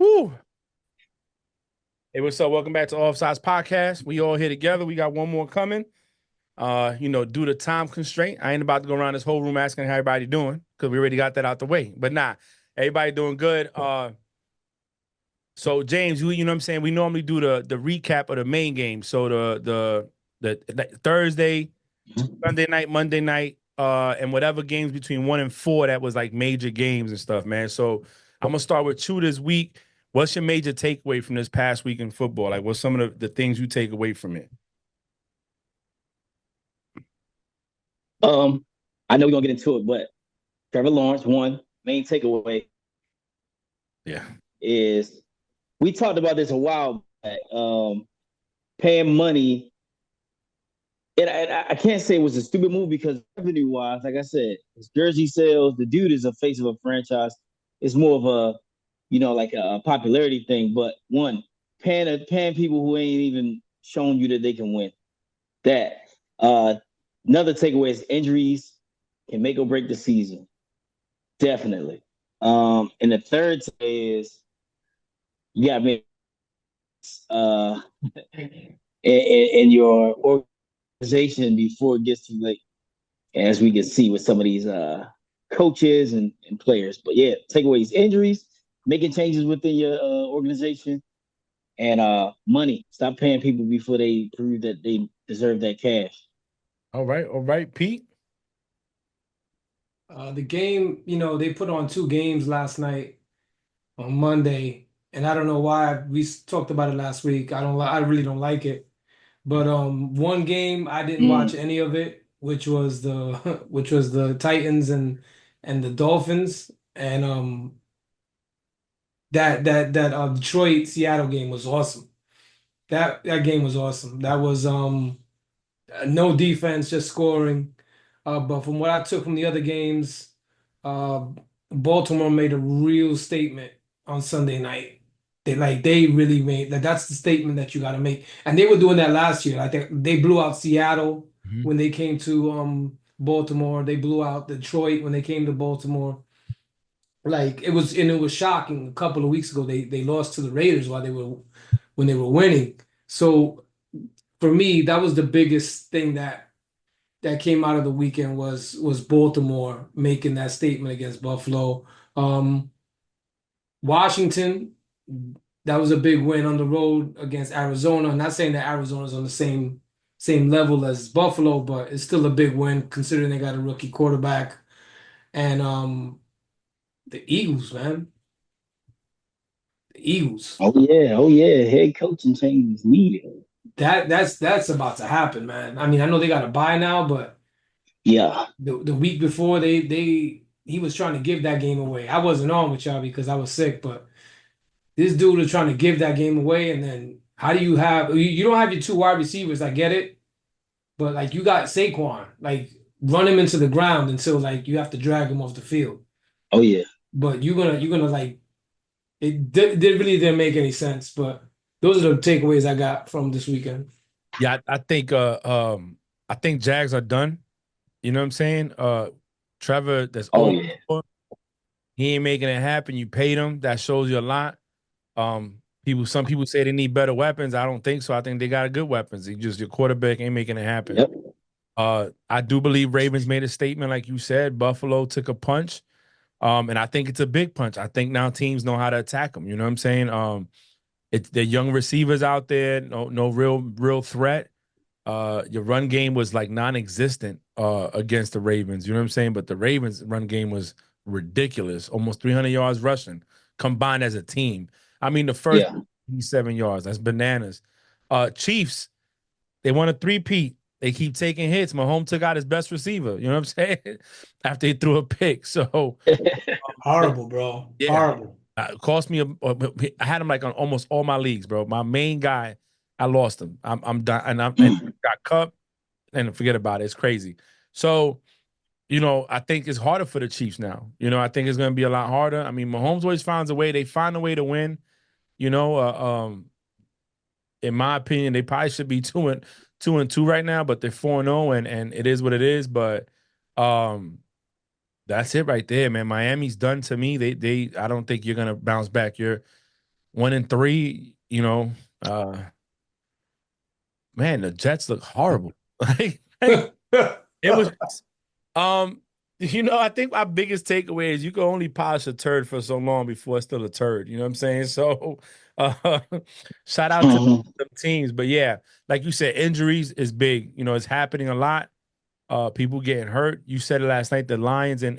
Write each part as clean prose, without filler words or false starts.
Woo. Hey, what's up? Welcome back to Offsides Podcast. We all here together. We got one more coming. Due to time constraint, I ain't about to go around this whole room asking how everybody doing because we already got that out the way. But nah, everybody doing good. So James, you know what I'm saying? We normally do the recap of the main game. So the Thursday, Sunday night, Monday night, and whatever games between 1 and 4 that was like major games and stuff, man. So I'm gonna start with you this week. What's your major takeaway from this past week in football? Like, what's some of the things you take away from it? Um, I know we're gonna get into it, but Trevor Lawrence, one main takeaway Yeah. is we talked about this a while back. Paying money, and I can't say it was a stupid move because revenue wise, like I said, his jersey sales, the dude is a face of a franchise. It's more of a, like a popularity thing. But one, paying people who ain't even shown you that they can win. That uh, another takeaway is injuries can make or break the season. Definitely. And the third is you got me uh in your organization before it gets too late, as we can see with some of these coaches and players. But yeah, takeaways, injuries, making changes within your organization, and money. Stop paying people before they prove that they deserve that cash. All right, Pete. The game, they put on two games last night on Monday, and I don't know why. Talked about it last week. I really don't like it. But one game I didn't watch Mm. any of it, which was the which was the Titans and the Dolphins, and that Detroit Seattle game was awesome. That game was awesome. That was no defense, just scoring. But from what I took from the other games, uh, Baltimore made a real statement on Sunday night. They really made that's the statement that you got to make. And they were doing that last year. Like they blew out Seattle Mhm. when they came to Baltimore. They blew out Detroit when they came to Baltimore. It was shocking. A couple of weeks ago, they lost to the Raiders while they were when they were winning. So for me, that was the biggest thing that came out of the weekend was Baltimore making that statement against Buffalo. Um, Washington, that was a big win on the road against Arizona. Not saying that Arizona's on the same level as Buffalo, but it's still a big win considering they got a rookie quarterback. And the Eagles, man, the Eagles. Oh yeah, head coaching change is needed. That's about to happen, man. I mean, I know they got a bye now, but Yeah. the week before they he was trying to give that game away. I wasn't on with y'all because I was sick, but this dude is trying to give that game away, and then how do you don't have your two wide receivers? I get it, but like you got Saquon, like run him into the ground until like you have to drag him off the field. Oh yeah. But you're gonna like it really didn't make any sense. But those are the takeaways I got from this weekend. Yeah, I think Jags are done. You know what I'm saying? Trevor, that's Oh all. yeah. He ain't making it happen. You paid him. That shows you a lot. Some people say they need better weapons. I don't think so. I think they got good weapons. Your quarterback ain't making it happen. Yep. I do believe Ravens made a statement, like you said. Buffalo took a punch. And I think it's a big punch. I think now teams know how to attack them. You know what I'm saying? It's the young receivers out there, no real threat. Your run game was like non-existent against the Ravens. You know what I'm saying? But the Ravens run game was ridiculous, almost 300 yards rushing combined as a team. I mean, the first Yeah. 7 yards, that's bananas. Chiefs, they want a three-peat. They keep taking hits. Mahomes took out his best receiver. You know what I'm saying? After he threw a pick. So Horrible, bro. yeah, Horrible. cost me I had him like on almost all my leagues, bro. My main guy, I lost him. I'm done, and Mm. got Cup, and forget about it. It's crazy. So I think it's harder for the Chiefs now. I think it's going to be a lot harder. I mean, Mahomes always finds a way. They find a way to win. You know, in my opinion, they probably should be two and two right now, but they're 4-0, and it is what it is. But um, that's it right there, man. Miami's done to me. They I don't think you're gonna bounce back. 1-3. Uh, man, the Jets look horrible. It was. Um, I think my biggest takeaway is you can only polish a turd for so long before it's still a turd. You know what I'm saying? So, uh, shout out to Mhm. the teams. But yeah, like you said, injuries is big. It's happening a lot. People getting hurt. You said it last night. The Lions and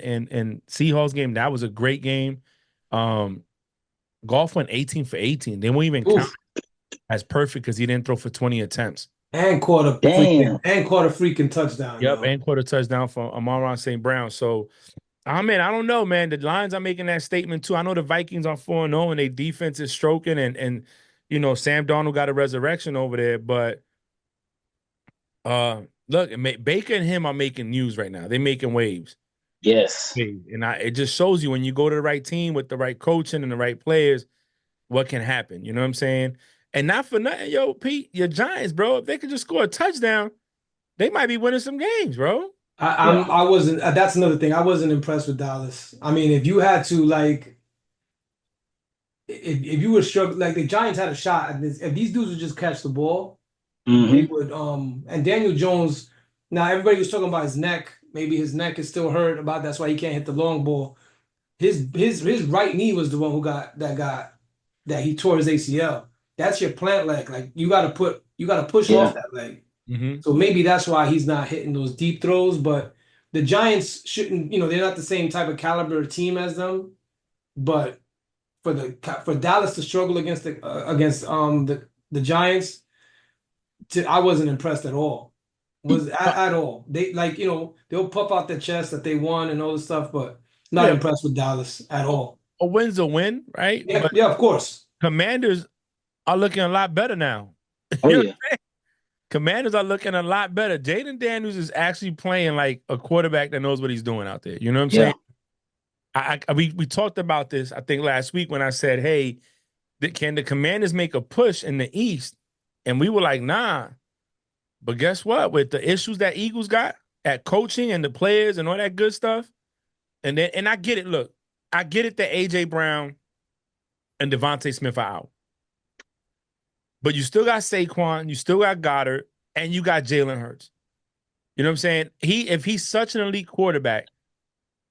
Seahawks game, that was a great game. Um, Golf went 18 for 18. They won't even count Oof. as perfect because he didn't throw for 20 attempts. Damn. And caught a freaking touchdown, Yep, yo. and caught a touchdown from Amon-Ra St. Brown. So, I don't know, man. The Lions are making that statement too. I know the Vikings are 4-0 and their defense is stroking, and Sam Darnold got a resurrection over there. But look, Baker and him are making news right now. They're making waves. Yes. And it just shows you when you go to the right team with the right coaching and the right players, what can happen. You know what I'm saying? And not for nothing, yo, Pete, your Giants, bro. If they could just score a touchdown, they might be winning some games, bro. Yeah. I wasn't. That's another thing. I wasn't impressed with Dallas. I mean, if you had to like, if you were struggling, like the Giants had a shot at this, if these dudes would just catch the ball, they Hmm. would. And Daniel Jones. Now everybody was talking about his neck. Maybe his neck is still hurt. About that's why he can't hit the long ball. His right knee was the one who that he tore his ACL. That's your plant leg. Like you gotta push off Yeah. that leg. Mm-hmm. So maybe that's why he's not hitting those deep throws. But the Giants shouldn't, they're not the same type of caliber team as them. But for Dallas to struggle against the Giants, I wasn't impressed at all. Was at all. They like they'll puff out their chest that they won and all this stuff, but not Yeah, impressed with Dallas at all. a win's a win, right? Yeah, But yeah, of course. Commanders are looking a lot better now. Oh You know, yeah. Commanders are looking a lot better. Jaden Daniels is actually playing like a quarterback that knows what he's doing out there. You know what I'm Yeah. saying? We talked about this, I think, last week when I said, "Hey, can the Commanders make a push in the East?" And we were like, "Nah." But guess what? With the issues that Eagles got at coaching and the players and all that good stuff, and I get it. Look, I get it that AJ Brown and Devontae Smith are out, but you still got Saquon, you still got Goddard, and you got Jalen Hurts. You know what I'm saying? If he's such an elite quarterback,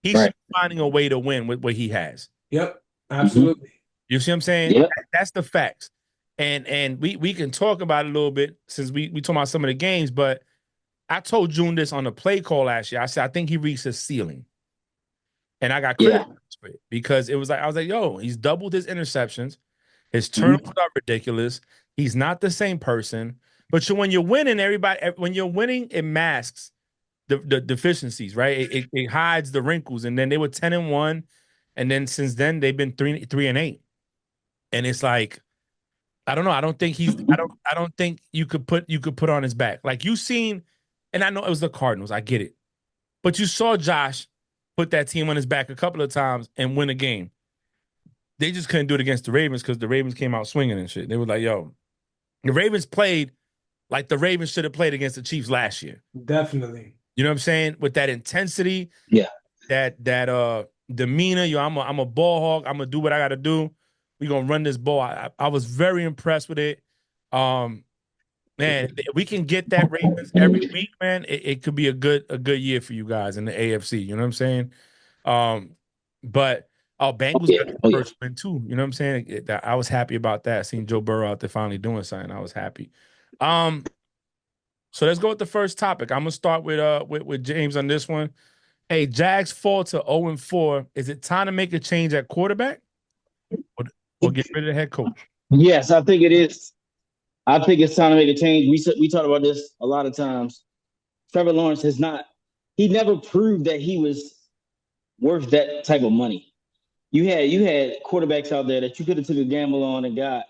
he should Right. be finding a way to win with what he has. Yep, Hmm. absolutely. You see what I'm saying? Yep. That's the facts. And we can talk about it a little bit since we talk about some of the games, but I told June this on the play call last year. I said I think he reached his ceiling. And I got Yeah. criticized for it because it was like I was like, yo, he's doubled his interceptions. His turnovers Hmm. are ridiculous. He's not the same person. But when you're winning, when you're winning, it masks the deficiencies, right? It hides the wrinkles. And then they were 10-1. And then since then they've been 3-8. And it's like, I don't know. I don't think you could put on his back. Like you seen, and I know it was the Cardinals. I get it. But you saw Josh put that team on his back a couple of times and win a game. They just couldn't do it against the Ravens because the Ravens came out swinging and shit. They were like, yo, the Ravens played like the Ravens should have played against the Chiefs last year. Definitely. You know what I'm saying? With that intensity, Yeah. that demeanor, I'm a ball hog. I'm gonna do what I gotta do. We're gonna run this ball. I was very impressed with it. Um, man, if we can get that Ravens every week, man, it could be a good year for you guys in the AFC. You know what I'm saying? But Oh Bengals yeah. got their Oh yeah. first win too. You know what I'm saying? I was happy about that. Seeing Joe Burrow out there finally doing something, I was happy. Um, so let's go with the first topic. I'm gonna start with James on this one. Hey, Jags fall to 0-4. Is it time to make a change at quarterback or, or get rid of the head coach? Yes, I think it is. I think it's time to make a change. We talked about this a lot of times. Trevor Lawrence has not. He never proved that he was worth that type of money. You had quarterbacks out there that you could have took a gamble on and got.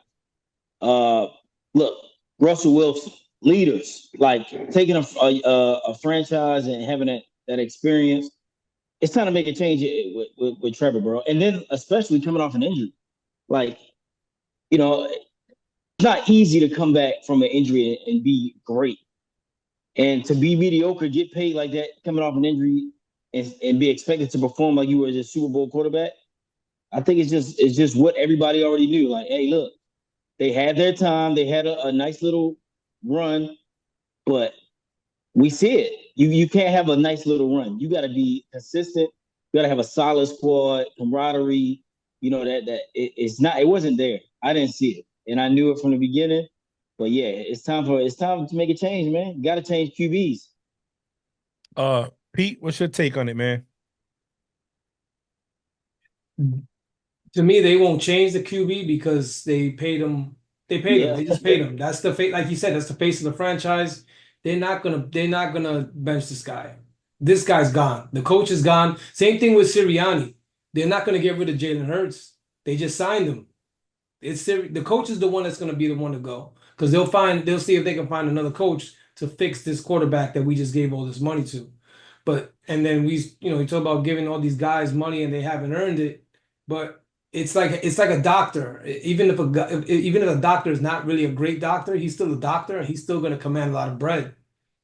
Uh, look, Russell Wilson, leaders like taking a franchise and having that experience. It's time to make a change with Trevor, bro. And then especially coming off an injury, like it's not easy to come back from an injury and be great. And to be mediocre, get paid like that, coming off an injury, and be expected to perform like you were a Super Bowl quarterback. I think it's just what everybody already knew. Like, hey, look, they had their time. They had a nice little run, but we see it. You can't have a nice little run. You got to be consistent. You got to have a solid squad, camaraderie. You know it's not. It wasn't there. I didn't see it, and I knew it from the beginning. But yeah, it's time to make a change, man. You got to change QBs. Pete, what's your take on it, man? To me, they won't change the QB because they paid him. They paid him. Yeah, They just paid him. That's the face, like you said. That's the face of the franchise. They're not gonna bench this guy. This guy's gone. The coach is gone. Same thing with Sirianni. They're not gonna get rid of Jalen Hurts. They just signed him. The coach is the one that's gonna be the one to go because they'll see if they can find another coach to fix this quarterback that we just gave all this money to. But and then we talk about giving all these guys money and they haven't earned it. But it's like a doctor. Even if a doctor is not really a great doctor, he's still a doctor and he's still going to command a lot of bread.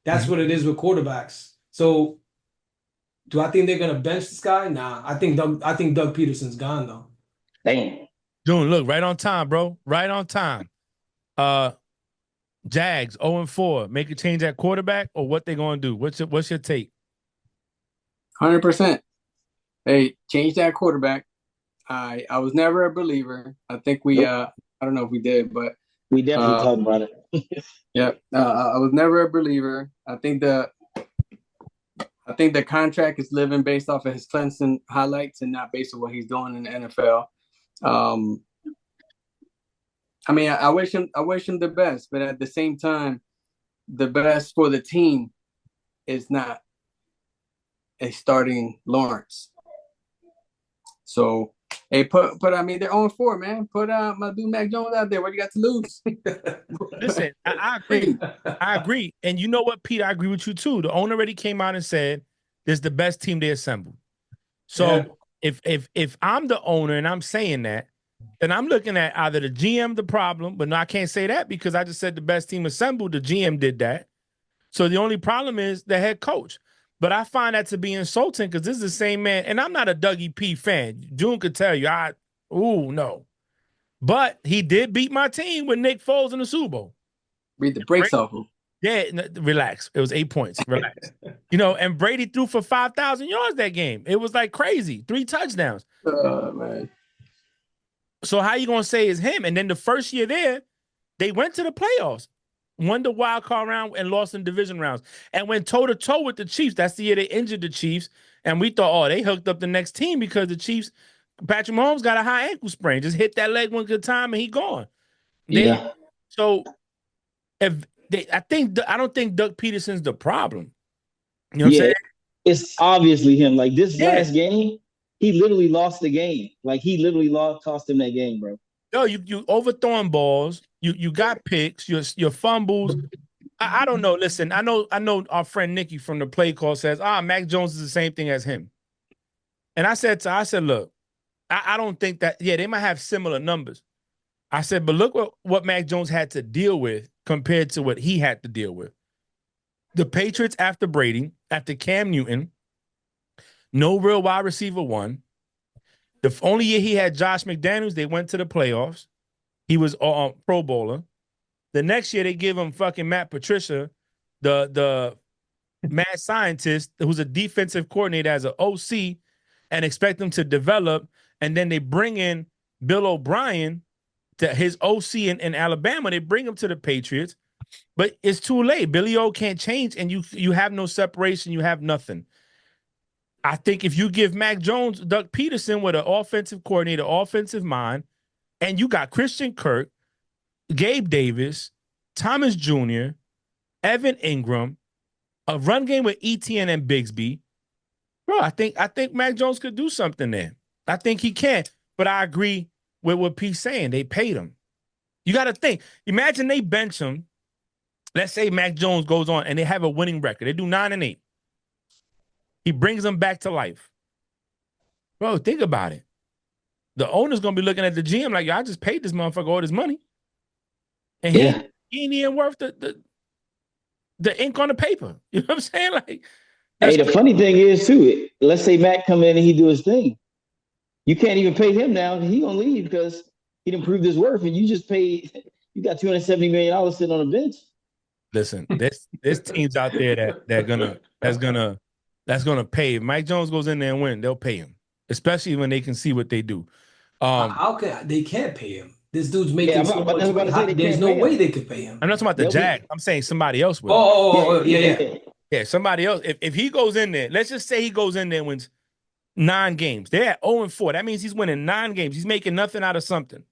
That's what it is with quarterbacks. So, do I think they're going to bench this guy? Nah, I think Doug Peterson's gone though. damn. June, look, right on time, bro. Right on time. Jags 0-4. Make a change at quarterback, or what they gonna do? What's your take? 100%. Hey, change that quarterback. I was never a believer. I think we Nope. I don't know if we did, but We definitely talked about it. yeah, I was never a believer. I think the contract is living based off of his Clemson highlights and not based on what he's doing in the NFL. I mean, I wish him the best, but at the same time, the best for the team is not a starting Lawrence. So, hey, I mean, they're on 4, man. Put my dude Mac Jones out there. What you got to lose? Listen, I agree. I agree. And you know what, Pete? I agree with you too. The owner already came out and said this is the best team they assembled. So if I'm the owner and I'm saying that, then I'm looking at either the GM the problem, but no, I can't say that because I just said the best team assembled. The GM did that. So the only problem is the head coach. But I find that to be insulting because this is the same man, and I'm not a Dougie P fan. June could tell you, no. But he did beat my team with Nick Foles in the Super Bowl. Read the brakes off him. Yeah, relax. It was 8 points. Relax. And Brady threw for 5,000 yards that game. It was like crazy. 3 touchdowns. Man. So how you gonna say it's him? And then the first year there, they went to the playoffs, won the wild card round, and lost in division rounds, and went toe to toe with the Chiefs. That's the year they injured the Chiefs, and we thought, they hooked up the next team because the Chiefs, Patrick Mahomes got a high ankle sprain, just hit that leg one good time and he gone. So I don't think Doug Peterson's the problem. You know what I'm saying? It's obviously him. Like this last game, he literally lost the game. Like he literally cost him that game, bro. No, you overthrowing balls. You got picks. Your fumbles. I don't know. Listen, I know our friend Nikki from the play call says, Mac Jones is the same thing as him. And I said, look, I don't think that. Yeah, they might have similar numbers. I said, but look what Mac Jones had to deal with compared to what he had to deal with. The Patriots after Brady, after Cam Newton, no real wide receiver one. The only year he had Josh McDaniels, they went to the playoffs. He was a Pro Bowler. The next year, they give him fucking Matt Patricia, the mad scientist who's a defensive coordinator as an OC, and expect him to develop. And then they bring in Bill O'Brien, his OC in Alabama. They bring him to the Patriots. But it's too late. Billy O can't change, and you have no separation. You have nothing. I think if you give Mac Jones, Doug Peterson with an offensive coordinator, offensive mind, and you got Christian Kirk, Gabe Davis, Thomas Jr., Evan Ingram, a run game with Etienne and Bigsby, bro, I think Mac Jones could do something there. I think he can. But I agree with what Pete's saying. They paid him. You got to think. Imagine they bench him. Let's say Mac Jones goes on and they have a winning record. They do 9-8. He brings them back to life. Bro, think about it. The owner's going to be looking at the GM like, I just paid this motherfucker all this money. And he ain't even worth the ink on the paper. You know what I'm saying? Like, hey, the funny thing is, too, let's say Mac come in and he do his thing. You can't even pay him now. He gonna leave because he didn't prove his worth, and you just paid. You got $270 million sitting on the bench. Listen, there's teams out there that's gonna pay. If Mike Jones goes in there and win, they'll pay him, especially when they can see what they do. How can they can't pay him? This dude's Yeah, making so I was much about money. to say they There's can't no pay way him. they could pay him. I'm not talking about the They'll Jag. be I'm saying somebody else will. Yeah. Yeah, somebody else. If he goes in there, let's just say he goes in there and wins 9 games. They're at 0-4. That means he's winning 9 games. He's making nothing out of something.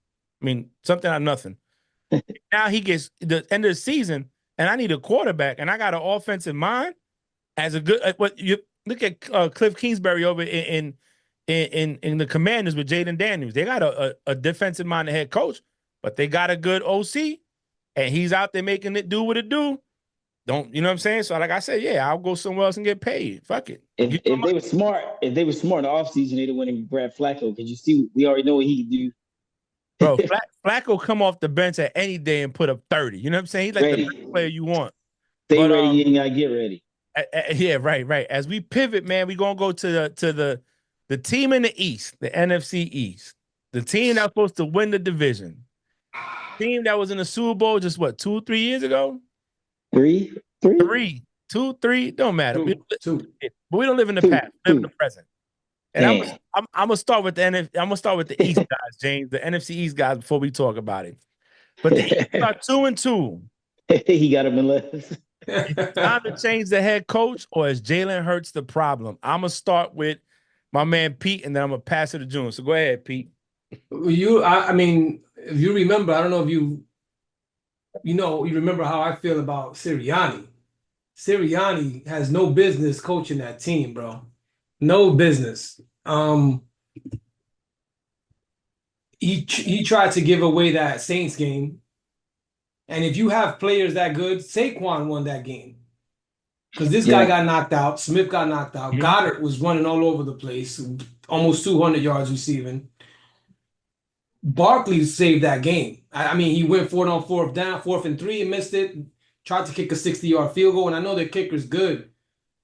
I mean, something out of nothing. Now he gets the end of the season, and I need a quarterback, and I got an offensive mind as a good. What you look at Cliff Kingsbury over in the Commanders with Jaden Daniels. They got a defensive minded head coach, but they got a good OC, and he's out there making it do what it do. Don't you know what I'm saying? So like I said, yeah, I'll go somewhere else and get paid. Fuck it. If they were smart, in the offseason, they'd have went and grabbed Flacco because you see, we already know what he can do. Bro, Flacco come off the bench at any day and put up 30. You know what I'm saying? He's like the best Ready, player you want. stay But ready. You ain't gotta get ready. yeah, right. As we pivot, man, we gonna go to the team in the East, the NFC East, the team that was supposed to win the division, team that was in the Super Bowl just what 2-3 years ago, Three, three, 2-3, don't matter. Two. But we don't live in the past, we live in the present. And Damn. I'm gonna start with the I'm gonna start with the East guys, James, the NFC East guys before we talk about it. But the East are 2-2. He got him in left. Time to change the head coach, or is Jalen Hurts the problem? I'm gonna start with my man Pete, and then I'm gonna pass it to June. So go ahead, Pete. I mean, if you remember, I don't know if you remember how I feel about Sirianni. Sirianni has no business coaching that team, bro. No business. He tried to give away that Saints game. And if you have players that good, Saquon won that game. Because this guy got knocked out. Smith got knocked out. Goddard was running all over the place, almost 200 yards receiving. Barkley saved that game. I mean, he went for it on fourth down, 4th and 3, and missed it. Tried to kick a 60-yard field goal, and I know their kicker's good,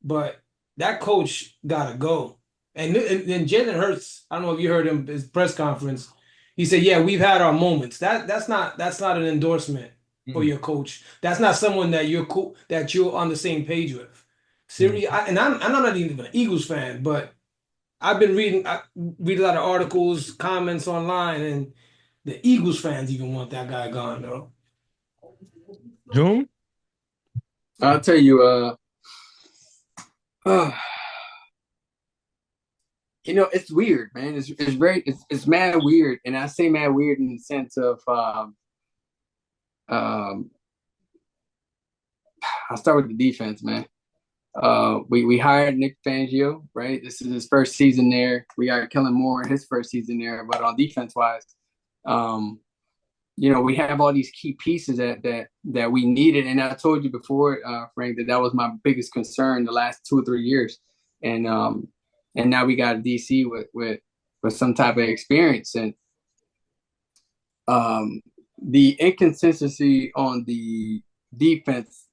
but that coach gotta go. And then Jalen Hurts, I don't know if you heard him his press conference. He said, "Yeah, we've had our moments." That's not an endorsement for your coach. That's not someone that you're on the same page with. I'm not even an Eagles fan, but I've been I read a lot of articles, comments online, and the Eagles fans even want that guy gone, though. June? I'll tell you, it's weird, man. It's mad weird, and I say mad weird in the sense of I'll start with the defense, man. We hired Nick Fangio, right? This is his first season there. We got Kellen Moore in his first season there, but on defense wise, we have all these key pieces that we needed, and I told you before, Frank, that was my biggest concern the last 2 or 3 years, and now we got a DC with some type of experience, and the inconsistency on the defense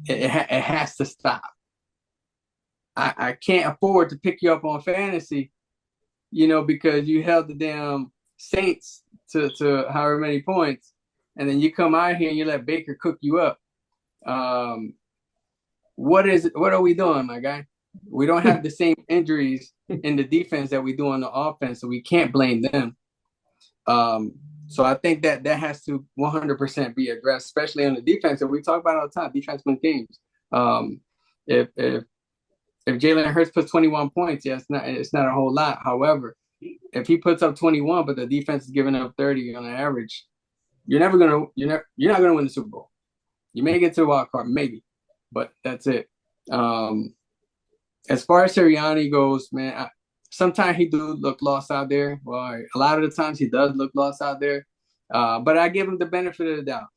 it has to stop. I can't afford to pick you up on fantasy, because you held the damn Saints to however many points, and then you come out here and you let Baker cook you up. What are we doing, my guy? We don't have the same injuries in the defense that we do on the offense, so we can't blame them. So I think that has to 100% be addressed, especially on the defense that we talk about all the time. Defense wins games. If Jalen Hurts puts 21 points, yeah, it's not a whole lot. However, if he puts up 21, but the defense is giving up 30 on an average, you're not gonna win the Super Bowl. You may get to the wild card, maybe, but that's it. As far as Sirianni goes, man, sometimes he do look lost out there. Well, a lot of the times he does look lost out there. But I give him the benefit of the doubt.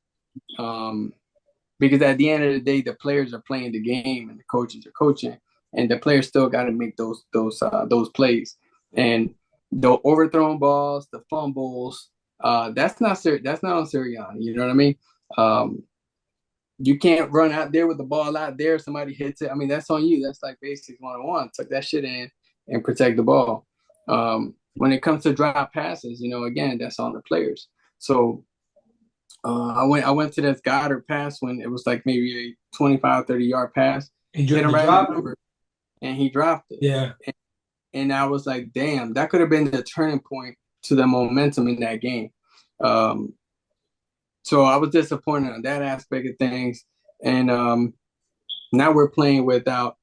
Because at the end of the day, the players are playing the game and the coaches are coaching, and the players still got to make those plays. And the overthrown balls, the fumbles, that's not on Sirianni. You know what I mean? You can't run out there with the ball out there. Somebody hits it. I mean, that's on you. That's like basics 101. Tuck that shit in and protect the ball. When it comes to drop passes, again, that's on the players. So I went to this Goddard pass when it was like maybe a 25, 30-yard pass. He Hit him right dropped in the number, and he dropped it. Yeah. And I was like, damn, that could have been the turning point to the momentum in that game. So I was disappointed on that aspect of things. And now we're playing without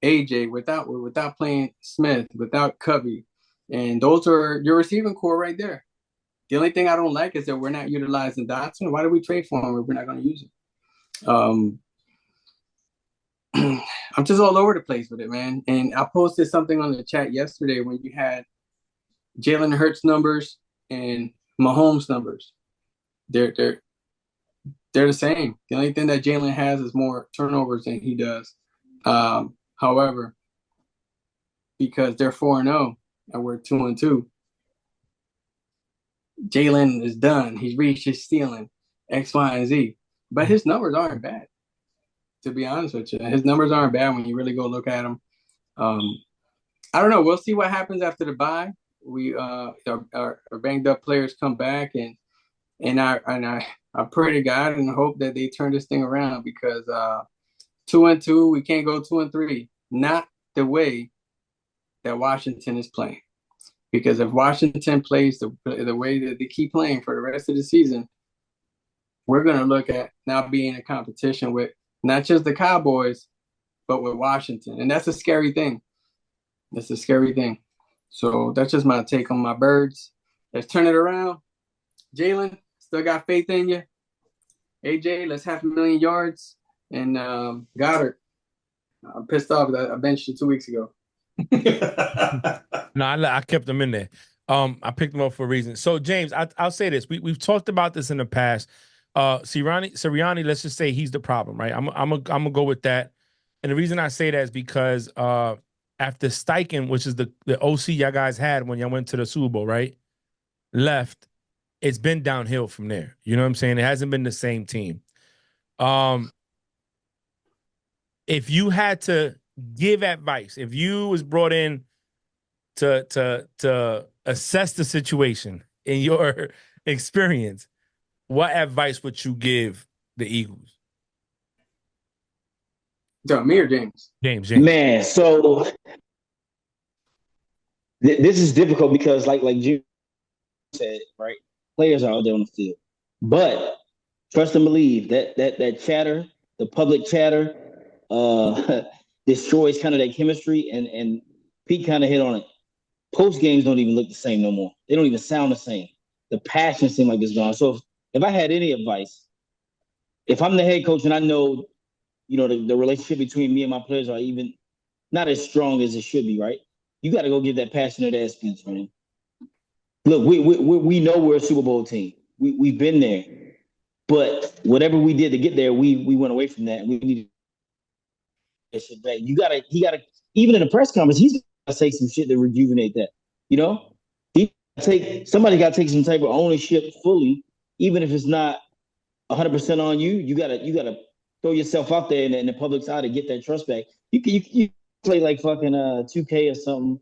AJ, without playing Smith, without Covey. And those are your receiving core right there. The only thing I don't like is that we're not utilizing Dotson. Why did we trade for him if we're not going to use him? I'm just all over the place with it, man. And I posted something on the chat yesterday when you had Jalen Hurts numbers and Mahomes numbers. They're the same. The only thing that Jalen has is more turnovers than he does. However, because they're 4-0 and we're 2-2, Jalen is done. He's reached his ceiling, X, Y, and Z. But his numbers aren't bad, to be honest with you. His numbers aren't bad when you really go look at them. I don't know. We'll see what happens after the bye. We our banged up players come back, and I pray to God and hope that they turn this thing around, because 2-2, we can't go 2-3. Not the way that Washington is playing. Because if Washington plays the way that they keep playing for the rest of the season, we're going to look at now being in competition with not just the Cowboys, but with Washington. And that's a scary thing. That's a scary thing. So that's just my take on my Birds. Let's turn it around. Jalen, still got faith in you. AJ, let's have 1,000,000 yards. And Goddard, I'm pissed off that I benched you 2 weeks ago. No, I kept them in there. I picked them up for a reason. So, James, I'll say this. We've talked about this in the past. Sirianni, let's just say he's the problem, right? I'm gonna go with that. And the reason I say that is because after Steichen, which is the OC y'all guys had when y'all went to the Super Bowl, right? Left, it's been downhill from there. You know what I'm saying? It hasn't been the same team. If you had to give advice, if you was brought in to assess the situation in your experience, what advice would you give the Eagles? Me or James? James. Man, so this is difficult because, like Jim said, right? Players are out there on the field, but trust and believe that chatter, the public chatter, destroys kind of that chemistry. And Pete kind of hit on it. Post games don't even look the same no more. They don't even sound the same. The passion seems like it's gone. So if I had any advice, if I'm the head coach and I know, the relationship between me and my players are even not as strong as it should be, right? You got to go give that passionate ass speech, man. Look, we know we're a Super Bowl team. We've been there, but whatever we did to get there, we went away from that, and we need that shit back. He gotta, even in the press conference, he's gotta say some shit to rejuvenate that. Somebody got to take some type of ownership fully, even if it's not 100% on you. You gotta throw yourself out there in the public's eye to get that trust back. You play like fucking 2K or something,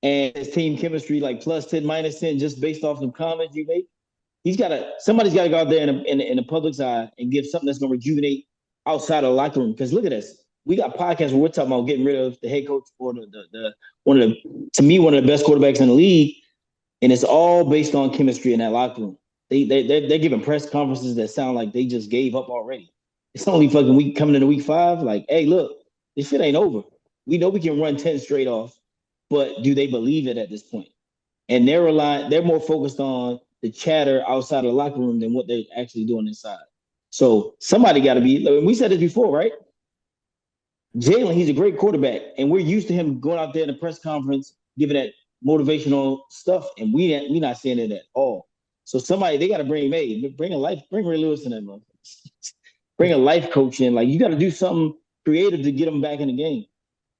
and his team chemistry like +10, -10, just based off the comments you make. Somebody's got to go out there in the public's eye and give something that's gonna rejuvenate outside of the locker room. Because look at us. We got podcasts where we're talking about getting rid of the head coach or one of the best quarterbacks in the league, and it's all based on chemistry in that locker room. They're giving press conferences that sound like they just gave up already. It's only fucking week coming into week 5. Like, hey, look, this shit ain't over. We know we can run 10 straight off, but do they believe it at this point? And they're more focused on the chatter outside of the locker room than what they're actually doing inside. So somebody got to be. We said this before, right? Jalen, he's a great quarterback, and we're used to him going out there in the press conference giving that motivational stuff, and we not seeing it at all. So they got to bring Ray Lewis in there, bring a life coach in. Like, you got to do something creative to get them back in the game.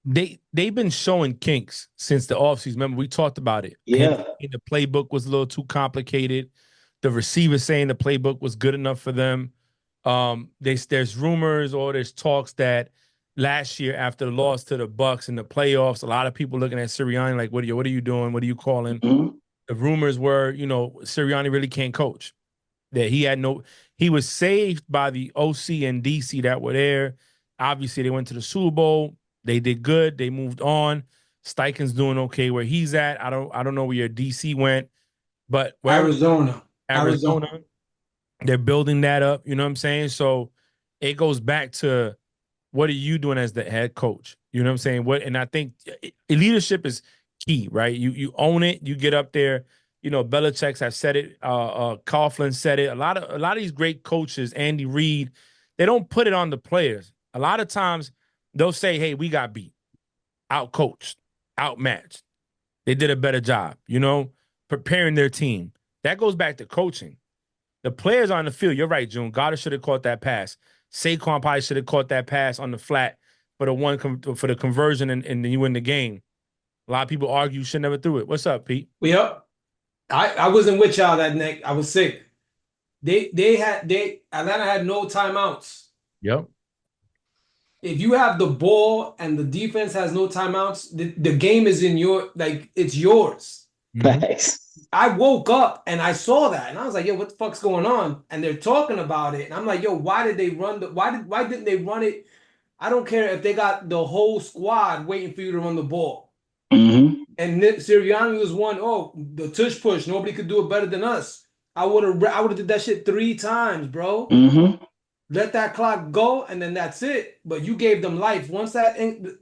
They've been showing kinks since the offseason. Remember, we talked about it. Yeah. And the playbook was a little too complicated. The receiver saying the playbook was good enough for them. There's rumors or there's talks that last year after the loss to the Bucks in the playoffs. A lot of people looking at Sirianni like, what are you doing? What are you calling? Mm-hmm. The rumors were, Sirianni really can't coach. That he was saved by the OC and DC that were there. Obviously, they went to the Super Bowl. They did good. They moved on. Steichen's doing okay where he's at. I don't know where your DC went, but wherever Arizona. Arizona, they're building that up. You know what I'm saying? So it goes back to what are you doing as the head coach? You know what I'm saying? And I think leadership is key, right? You own it. You get up there. Belichick's have said it. Coughlin said it. A lot of these great coaches, Andy Reid, they don't put it on the players. A lot of times they'll say, "Hey, we got beat, out coached, outmatched. They did a better job." Preparing their team. That goes back to coaching. The players on the field. You're right, June. Goddard should have caught that pass. Saquon probably should have caught that pass on the flat for the conversion, and then you win the game. A lot of people argue you should never threw it. What's up, Pete? Yep. I wasn't with y'all that night. I was sick. Atlanta had no timeouts. Yep. If you have the ball and the defense has no timeouts, the game is it's yours. Thanks. I woke up and I saw that and I was like, yo, what the fuck's going on? And they're talking about it. And I'm like, yo, why did they run why didn't they run it? I don't care if they got the whole squad waiting for you to run the ball. Mm-hmm. And Sirianni was the tush push. Nobody could do it better than us. I would have did that shit 3 times, bro. Mm-hmm. Let that clock go, and then that's it. But you gave them life. Once I don't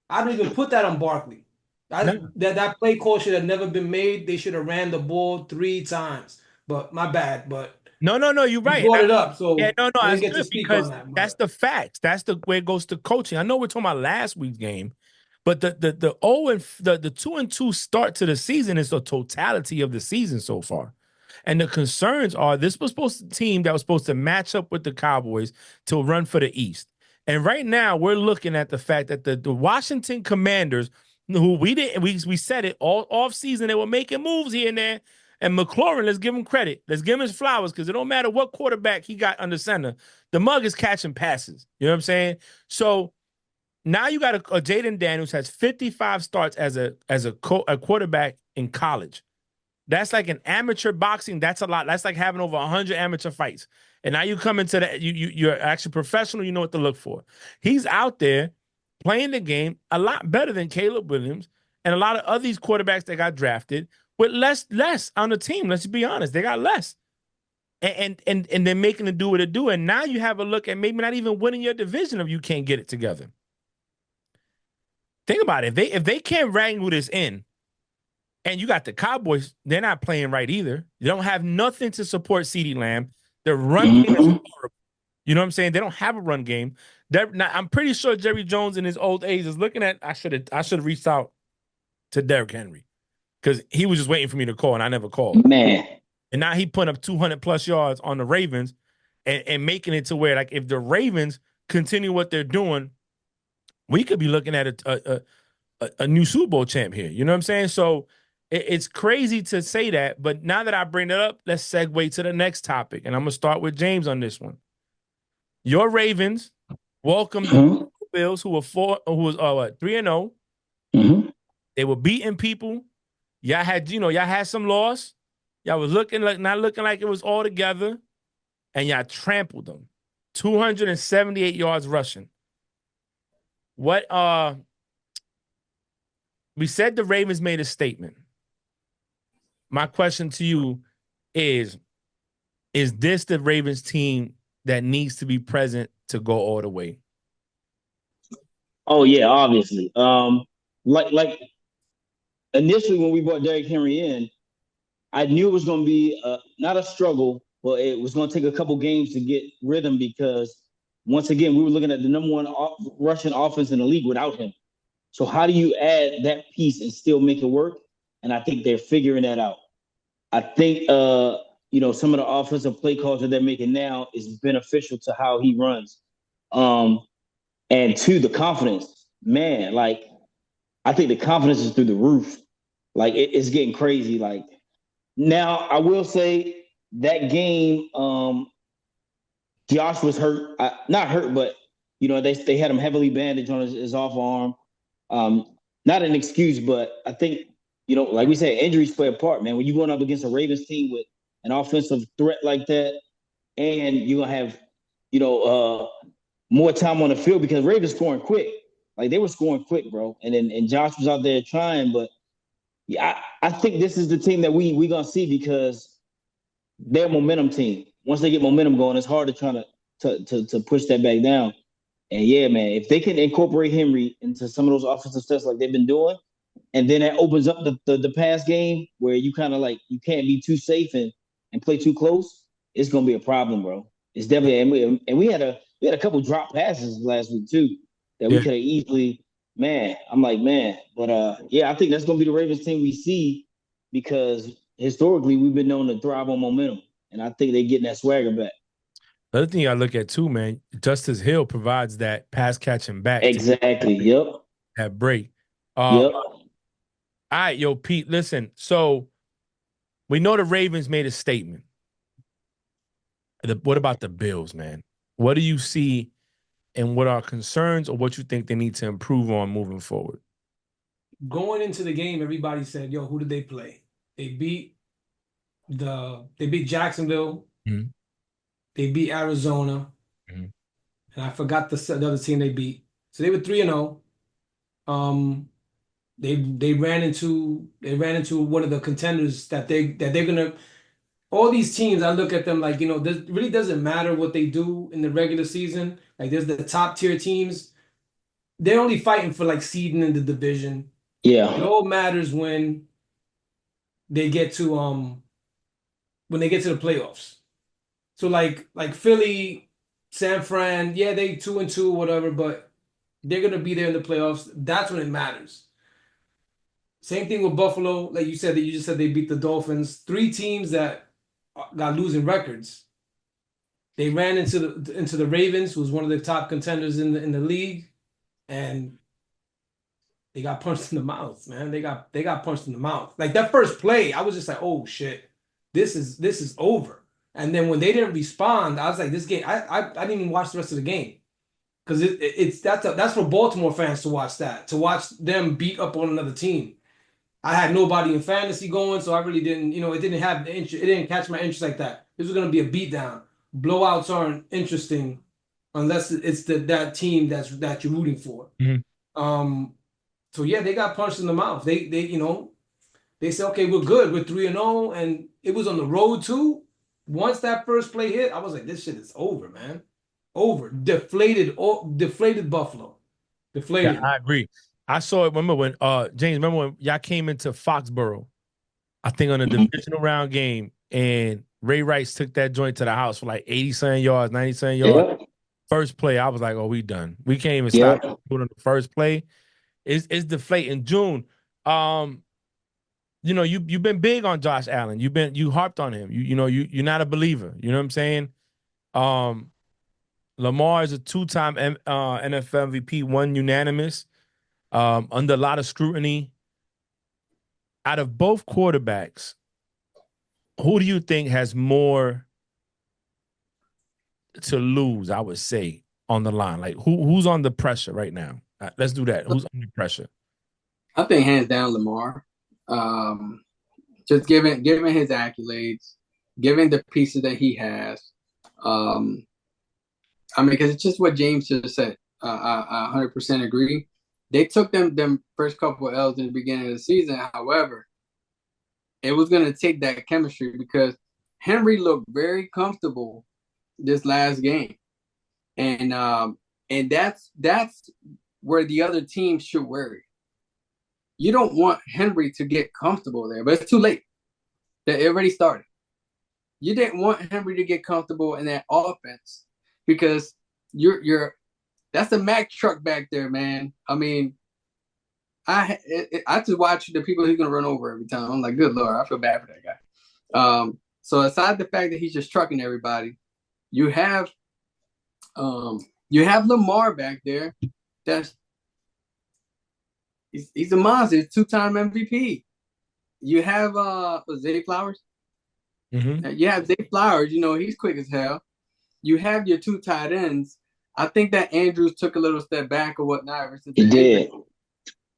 even put that on Barkley. That play call should have never been made. They should have ran the ball 3 times. But my bad. But no, you're right. You brought it up, so yeah, no, I that's didn't get to good speak because on that. that's the facts. That's the way it goes to coaching. I know we're talking about last week's game, but the 2-2 start to the season is the totality of the season so far. And the concerns are this was team that was supposed to match up with the Cowboys to run for the East. And right now we're looking at the fact that the Washington Commanders, who we said it all off season, they were making moves here and there. And McLaurin, let's give him credit. Let's give him his flowers because it don't matter what quarterback he got under center. The mug is catching passes. You know what I'm saying? So now you got a Jaden Daniels has 55 starts as a quarterback in college. That's like an amateur boxing. That's a lot. That's like having over 100 amateur fights. And now you come into that. You're actually professional. You know what to look for. He's out there playing the game a lot better than Caleb Williams and a lot of other these quarterbacks that got drafted with less on the team. Let's be honest. They got less. And they're making it do what it do. And now you have a look at maybe not even winning your division if you can't get it together. Think about it. If they can't wrangle this in, and you got the Cowboys, they're not playing right either. They don't have nothing to support CeeDee Lamb. Their run game is horrible. You know what I'm saying? They don't have a run game. I'm pretty sure Jerry Jones in his old age is looking at, I should have reached out to Derrick Henry because he was just waiting for me to call, and I never called. Man. And now he putting up 200-plus yards on the Ravens and making it to where, like, if the Ravens continue what they're doing, we could be looking at a new Super Bowl champ here. You know what I'm saying? So it's crazy to say that, but now that I bring it up, let's segue to the next topic, and I'm gonna start with James on this one. Your Ravens welcomed the Bills, who was 3-0. Mm-hmm. They were beating people. Y'all had some loss. Y'all was not looking like it was all together, and y'all trampled them. 278 yards rushing. We said the Ravens made a statement. My question to you is this the Ravens team that needs to be present to go all the way? Oh yeah, obviously. Like initially when we brought Derrick Henry in, I knew it was going to be not a struggle, but it was going to take a couple games to get rhythm because once again we were looking at the number 1 rushing offense in the league without him. So how do you add that piece and still make it work? And I think they're figuring that out. I think some of the offensive play calls that they're making now is beneficial to how he runs. And to the confidence, man, like I think the confidence is through the roof. Like it's getting crazy. Like now I will say that game, Josh was hurt. Not hurt, but they had him heavily bandaged on his off arm. Not an excuse, but I think, like we said, injuries play a part, man. When you're going up against a Ravens team with an offensive threat like that, and you're gonna have, more time on the field because Ravens scoring quick. Like they were scoring quick, bro. And Josh was out there trying, but yeah, I think this is the team that we gonna see because they're a momentum team. Once they get momentum going, it's hard to try to push that back down. And yeah, man, if they can incorporate Henry into some of those offensive steps like they've been doing, and then that opens up the pass game where you kind of like you can't be too safe and play too close, it's gonna be a problem, bro. It's definitely and we had a couple drop passes last week too that we Yeah. could have easily, man. I'm like, man, but yeah, I think that's gonna be the Ravens team we see because historically we've been known to thrive on momentum, and I think they're getting that swagger back. The other thing I look at too, man, Justice Hill provides that pass catching back to Exactly. Yep. that break. Yep. All right, yo, Pete, listen. So we know the Ravens made a statement. What about the Bills, man? What do you see and what are concerns or what you think they need to improve on moving forward? Going into the game, everybody said, "Yo, who did they play?" They beat Jacksonville, Mhm. they beat Arizona, Mhm. and I forgot the other team they beat. So they were 3-0. Um, they ran into one of the contenders that they're gonna. All these teams, I look at them like, it really doesn't matter what they do in the regular season. Like there's the top tier teams. They're only fighting for like seeding in the division. It Yeah. all matters they get to when they get to the playoffs. So like Philly, San Fran, yeah, they 2-2, whatever, but they're gonna be there in the playoffs. That's when it matters. Same thing with Buffalo, like you just said they beat the Dolphins. Three teams that got losing records. They ran into the Ravens, who was one of the top contenders in the league, and they got punched in the mouth, man. They got punched in the mouth. Like that first play, I was just like, oh shit, this is over. And then when they didn't respond, I was like, this game, I didn't even watch the rest of the game because that's for Baltimore fans to watch to watch them beat up on another team. I had nobody in fantasy going, so I really didn't, it didn't have the interest, it didn't catch my interest like that. This was gonna be a beatdown. Blowouts aren't interesting unless it's that team that you're rooting for. Mhm. Um, so yeah, they got punched in the mouth. They said, okay, we're good. We're 3-0, and it was on the road too. Once that first play hit, I was like, this shit is over, man. Over. Deflated Buffalo. Yeah, Deflated. I agree. I saw it. Remember when James, remember when y'all came into Foxborough, I think on a divisional round game, and Ray Rice took that joint to the house for like 80 something yards, 90 something yards. Yep. First play, I was like, oh, we done. We can't even stop Yep. doing the first play. It's deflating. June, um, you've been big on Josh Allen. You harped on him. You're not a believer. You know what I'm saying? Um, Lamar is a two-time NFL MVP, one unanimous, under a lot of scrutiny. Out of both quarterbacks, who do you think has more to lose? I would say on the line, like who's on the pressure right now? Let's do that. Who's under pressure? I think hands down Lamar. Um, just given his accolades, given the pieces that he has. Um, I mean, because it's just what James just said. I 100% agree. They took them first couple of L's in the beginning of the season. However, it was going to take that chemistry because Henry looked very comfortable this last game, and that's where the other team should worry. You don't want Henry to get comfortable there, but it's too late. It already started. You didn't want Henry to get comfortable in that offense because you're that's a Mack truck back there, man. I mean, I just watch the people he's gonna run over every time. I'm like, good lord, I feel bad for that guy. So aside the fact that he's just trucking everybody, you have you have Lamar back there. That's he's a monster. He's two-time MVP. You have Zay Flowers. Mm-hmm. You have Zay Flowers. You know he's quick as hell. You have your two tight ends. I think that Andrews took a little step back or whatnot ever since He the injury.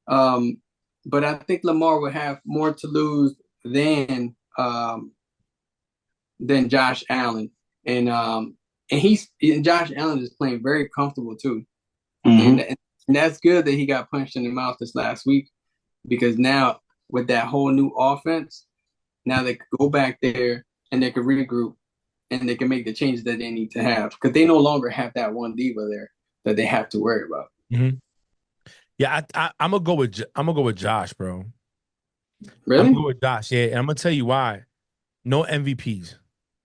did. But I think Lamar would have more to lose than Josh Allen, and Josh Allen is playing very comfortable too, Mm-hmm. and that's good that he got punched in the mouth this last week because now with that whole new offense, now they could go back there and they could regroup and they can make the changes that they need to have because they no longer have that one diva there that they have to worry about. Mm-hmm. Yeah, I'm gonna go with Josh, bro. I'm Really? gonna go with Josh. Yeah, and I'm gonna tell you why. No MVPs.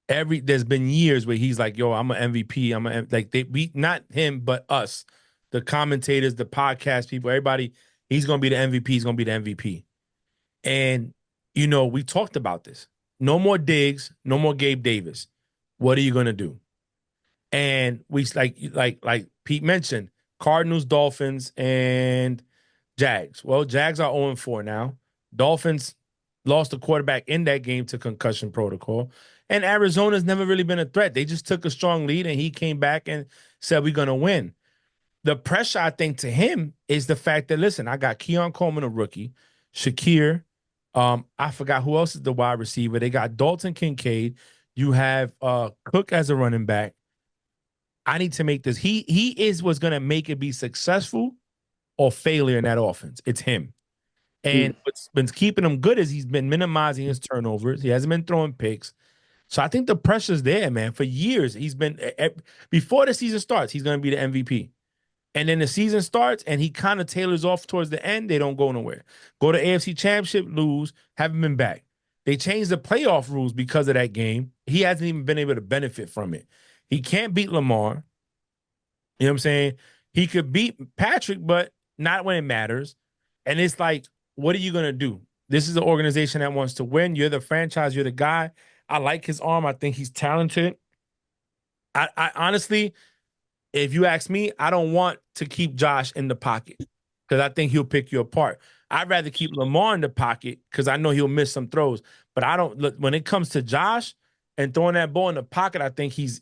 There's been years where he's like, "Yo, I'm an MVP." Like we not him, but us, the commentators, the podcast people, everybody. He's gonna be the MVP. He's gonna be the MVP. And we talked about this. No more Diggs. No more Gabe Davis. What are you gonna do? And we like Pete mentioned, Cardinals, Dolphins, and Jags. Well, Jags are 0-4 now. Dolphins lost the quarterback in that game to concussion protocol. And Arizona's never really been a threat. They just took a strong lead and he came back and said, we're going to win. The pressure, I think, to him is the fact that, listen, I got Keon Coleman, a rookie, Shakir. I forgot who else is the wide receiver. They got Dalton Kincaid. You have Cook as a running back. I need to make this. He is what's going to make it be successful or failure in that offense. It's him. And what's been keeping him good is he's been minimizing his turnovers. He hasn't been throwing picks. So I think the pressure's there, man. For years, he's been before the season starts, he's going to be the MVP. And then the season starts and he kind of tailors off towards the end. They don't go nowhere. Go to AFC Championship, lose, haven't been back. They changed the playoff rules because of that game. He hasn't even been able to benefit from it. He can't beat Lamar. You know what I'm saying? He could beat Patrick, but not when it matters. And it's like, what are you going to do? This is an organization that wants to win. You're the franchise. You're the guy. I like his arm. I think he's talented. I honestly, if you ask me, I don't want to keep Josh in the pocket because I think he'll pick you apart. I'd rather keep Lamar in the pocket because I know he'll miss some throws. But I don't look when it comes to Josh and throwing that ball in the pocket. I think he's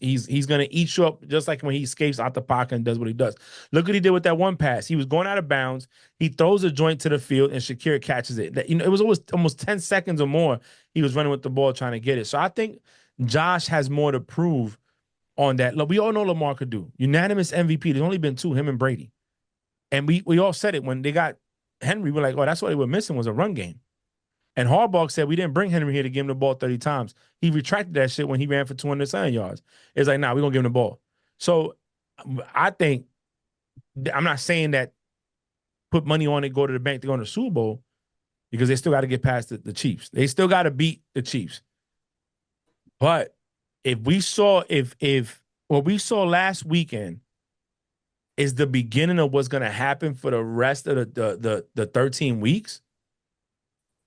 gonna eat you up just like when he escapes out the pocket and does what he does. Look what he did with that one pass. He was going out of bounds. He throws a joint to the field and Shakir catches it. It was almost 10 seconds or more. He was running with the ball trying to get it. So I think Josh has more to prove on that. Look, we all know Lamar could do. Unanimous MVP. There's only been two, him and Brady. And we all said it when they got Henry. We're like, oh, that's what they were missing was a run game. And Harbaugh said we didn't bring Henry here to give him the ball 30 times. He retracted that shit when he ran for 200 yards. It's like, nah, we're going to give him the ball. So I think, I'm not saying that put money on it, go to the bank to go to the Super Bowl because they still got to get past the Chiefs. They still got to beat the Chiefs. But if what we saw last weekend is the beginning of what's going to happen for the rest of the 13 weeks,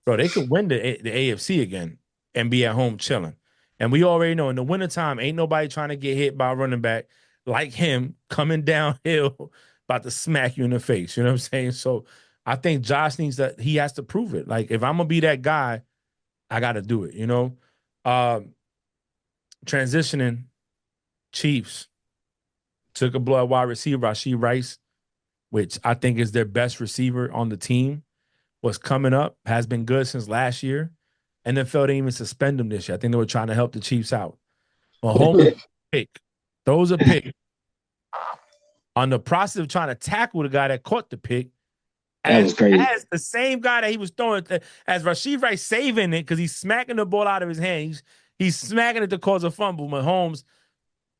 bro, they could win the AFC again and be at home chilling. And we already know in the wintertime, ain't nobody trying to get hit by a running back like him coming downhill about to smack you in the face. You know what I'm saying? So I think Josh he has to prove it. Like, if I'm going to be that guy, I got to do it, Transitioning, Chiefs took a blood wide receiver, Rashee Rice, which I think is their best receiver on the team, was coming up, has been good since last year. NFL didn't even suspend him this year. I think they were trying to help the Chiefs out. Mahomes pick, throws a pick. On the process of trying to tackle the guy that caught the pick, That was crazy. as the same guy that he was throwing, as Rashee Rice saving it because he's smacking the ball out of his hand. He's smacking it to cause a fumble. Mahomes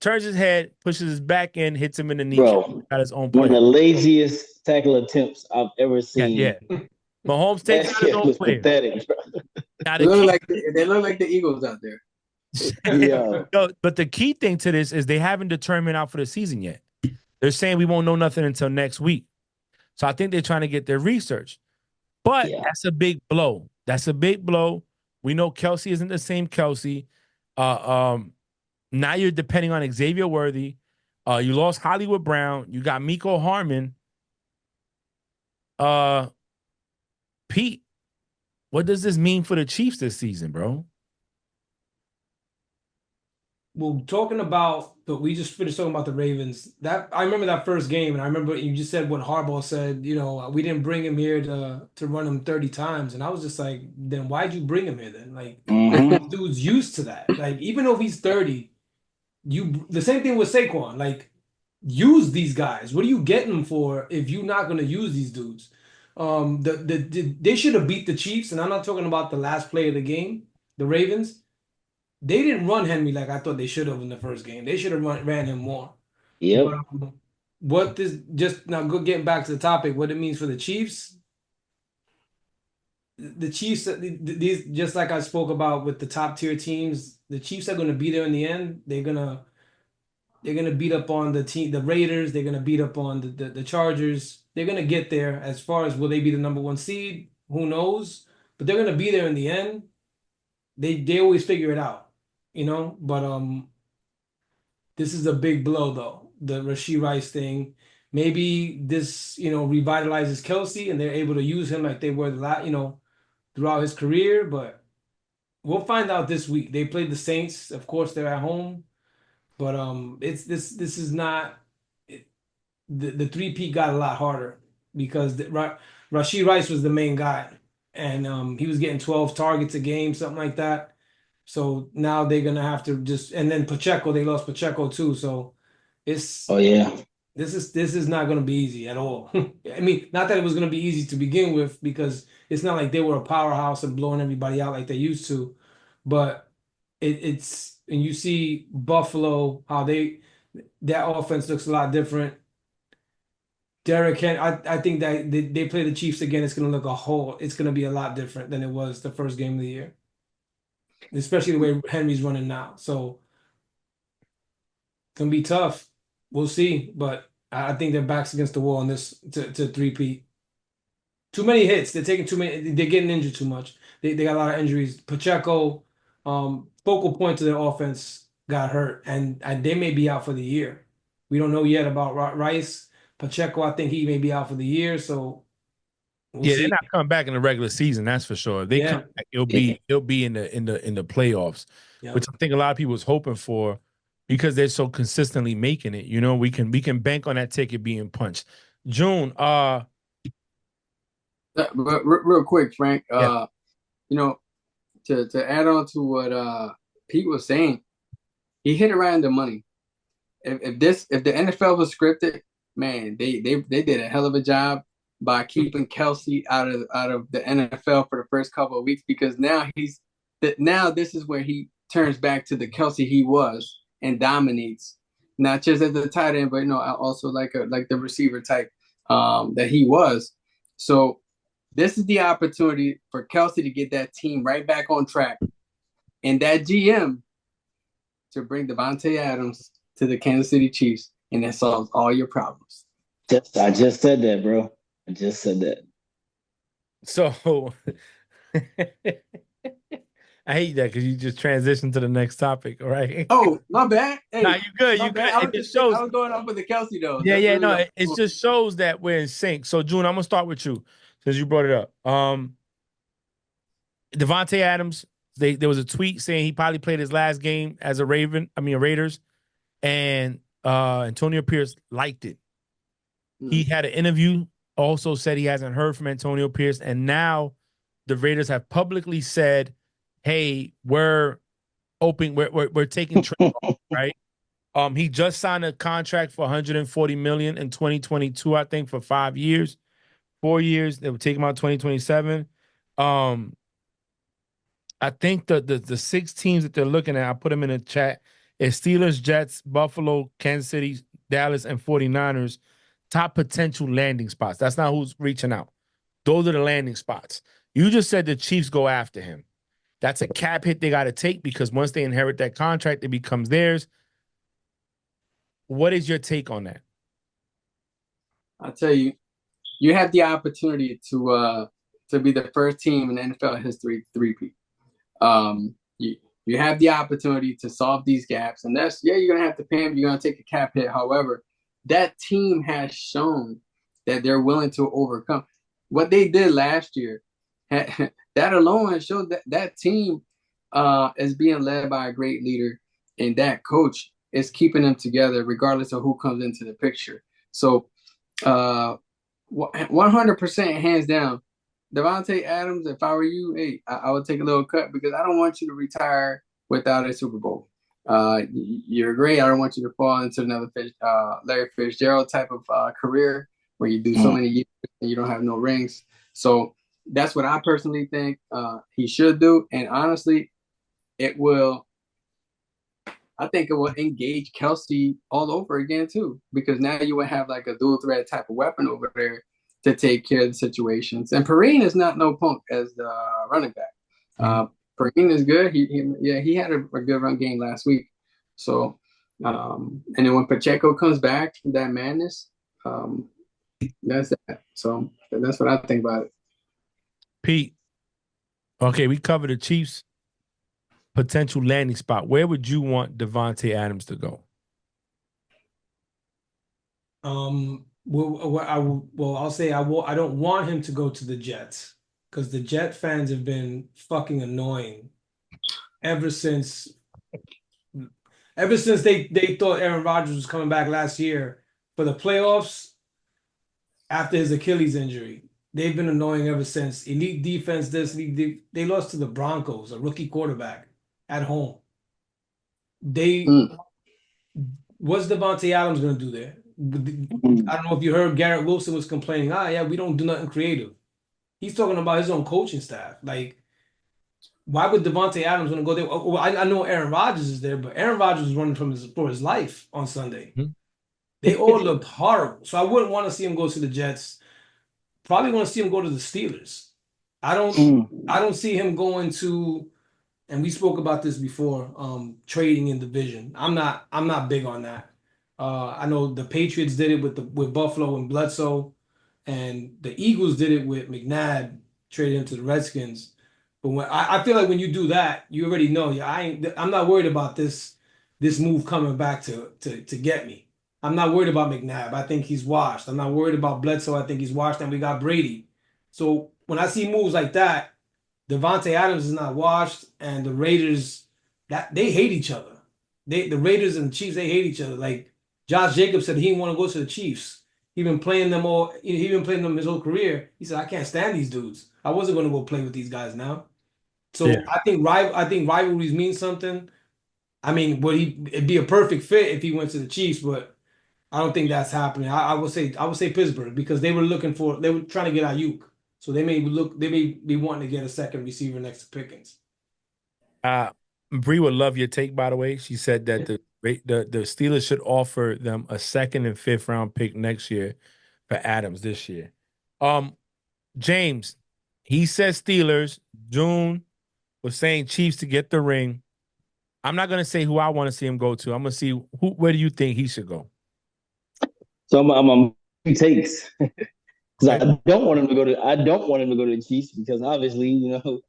turns his head, pushes his back in, hits him in the kneecap. Bro, Got his own one of player. the laziest tackle attempts I've ever seen. Yeah. Mahomes takes That out his shit own was player. pathetic, bro. Now, They look like the Eagles out there. Yeah. But the key thing to this is they haven't determined out for the season yet. They're saying we won't know nothing until next week. So I think they're trying to get their research. But that's a big blow. That's a big blow. We know Kelsey isn't the same Kelsey. Now you're depending on Xavier Worthy. You lost Hollywood Brown. You got Miko Harmon. Pete, what does this mean for the Chiefs this season, bro? Well, talking about, but we just finished talking about the Ravens. That I remember that first game, and I remember you just said what Harbaugh said. We didn't bring him here to run him 30 times, and I was just like, then why'd you bring him here then? Like, Mm-hmm. dude's used to that. Like, even though he's 30, the same thing with Saquon. Like, use these guys. What are you getting them for if you're not going to use these dudes? They should have beat the Chiefs, and I'm not talking about the last play of the game, the Ravens. They didn't run Henry like I thought they should have in the first game. They should have ran him more. But Yep. what this just now go getting back to the topic, what it means for the Chiefs. The Chiefs, these just like I spoke about with the top tier teams, the Chiefs are going to be there in the end. They're gonna beat up on the Raiders. They're gonna beat up on the Chargers. They're gonna get there. As far as will they be the number one seed? Who knows? But they're gonna be there in the end. They always figure it out, But this is a big blow though. The Rashee Rice thing. Maybe this revitalizes Kelsey and they're able to use him like they were throughout his career. But we'll find out this week. They played the Saints. Of course, they're at home. But it's this is not the three-peat got a lot harder because Rashee Rice was the main guy, and he was getting 12 targets a game, something like that. So now they're gonna have to and then Pacheco, they lost Pacheco too. So it's Oh yeah. this is not gonna be easy at all. I mean, not that it was gonna be easy to begin with because it's not like they were a powerhouse and blowing everybody out like they used to, but it's and you see Buffalo how that offense looks a lot different. Derrick Henry, I think that they play the Chiefs again. It's going to be a lot different than it was the first game of the year, especially the way Henry's running now. So it's going to be tough. We'll see, but I think their backs against the wall on this to three-peat. Too many hits. They're taking too many. They're getting injured too much. They got a lot of injuries. Pacheco, focal point to their offense, got hurt, and they may be out for the year. We don't know yet about Rice. Pacheco, I think he may be out for the year, so we'll Yeah, they're see. not coming back in the regular season. That's for sure. If they come Yeah, back, it'll be in the playoffs, yeah. which I think a lot of people was hoping for because they're so consistently making it. We can bank on that ticket being punched. June, But real quick, Frank, yeah, you know, to add on to what Pete was saying, he hit around the money. If the NFL was scripted, man, they did a hell of a job by keeping Kelsey out of the NFL for the first couple of weeks because now this is where he turns back to the Kelsey he was and dominates, not just as the tight end, but also like the receiver type that he was. So this is the opportunity for Kelsey to get that team right back on track, and that GM to bring Devontae Adams to the Kansas City Chiefs, and that solves all your problems. I just said that, bro. I just said that. so I hate that because you just transitioned to the next topic. All right. Oh, my bad. Nah, Hey, you good. my You good. bad. I It was just just saying, I shows. was going off with the Kelsey though. Yeah, That's yeah. really No, what I it was just shows that we're in sync. So, June, I'm gonna start with you since you brought it up. Devontae Adams. There was a tweet saying he probably played his last game as a Raiders, and Antonio Pierce liked it. He doing. had an interview, also said he hasn't heard from Antonio Pierce, and now the Raiders have publicly said, "Hey, we're open, we're taking Trey, right?" He just signed a contract for 140 million in 2022, I think, for 5 years, 4 years. They would take him out 2027. Um, I think the six teams that they're looking at, I put them in the chat, is Steelers, Jets, Buffalo, Kansas City, Dallas, and 49ers, top potential landing spots. That's not who's reaching out. Those are the landing spots. You just said the Chiefs go after him. That's a cap hit they got to take because once they inherit that contract, it becomes theirs. What is your take on that? I'll tell you, you have the opportunity to be the first team in NFL history three-peat. You have the opportunity to solve these gaps, and you're gonna have to pay them. You're gonna take a cap hit. However, that team has shown that they're willing to overcome what they did last year. That alone has shown that team is being led by a great leader and that coach is keeping them together regardless of who comes into the picture. So 100% hands down, Davante Adams, if I were you, hey, I would take a little cut because I don't want you to retire without a Super Bowl. You're great. I don't want you to fall into another Larry Fitzgerald type of career where you do so many years and you don't have no rings. So that's what I personally think he should do. And honestly, it will. I think it will engage Kelsey all over again too, because now you would have like a dual threat type of weapon over there to take care of the situations. And Perrine is not no punk as the running back. Perrine is good. He had a good run game last week. So, and then when Pacheco comes back, that madness, that's that. So that's what I think about it. Pete, okay, we covered the Chiefs' potential landing spot. Where would you want Davante Adams to go? I'll say I don't want him to go to the Jets because the Jet fans have been fucking annoying ever since they thought Aaron Rodgers was coming back last year for the playoffs after his Achilles injury. They've been annoying ever since. Elite defense, they lost to the Broncos, a rookie quarterback at home. What's Davante Adams going to do there? I don't know if you heard Garrett Wilson was complaining. Yeah, we don't do nothing creative. He's talking about his own coaching staff. Like, why would Davante Adams want to go there? Well, I know Aaron Rodgers is there, but Aaron Rodgers was running for his life on Sunday. They all looked horrible. So I wouldn't want to see him go to the Jets. Probably want to see him go to the Steelers. I don't see him going to, and we spoke about this before, trading in division. I'm not big on that. I know the Patriots did it with Buffalo and Bledsoe, and the Eagles did it with McNabb, traded him to the Redskins. But I feel like when you do that, you already know. I'm not worried about this move coming back to get me. I'm not worried about McNabb. I think he's washed. I'm not worried about Bledsoe. I think he's washed, and we got Brady. So when I see moves like that, Davante Adams is not washed, and the Raiders that they hate each other. The Raiders and the Chiefs, they hate each other. Like Josh Jacobs said, he didn't want to go to the Chiefs. He been playing them all. He been playing them his whole career. He said, "I can't stand these dudes. I wasn't going to go play with these guys now." So Yeah. I think rivalries mean something. I mean, it'd be a perfect fit if he went to the Chiefs, but I don't think that's happening. I would say Pittsburgh because they were trying to get Ayuk. So they may be wanting to get a second receiver next to Pickens. Bree would love your take, by the way. She said that the Steelers should offer them a second and fifth round pick next year for Adams this year. James, he says Steelers. June was saying Chiefs to get the ring. I'm not gonna say who I want to see him go to. I'm gonna see where do you think he should go? So I'm two takes because I don't want him to go to the Chiefs because obviously that'll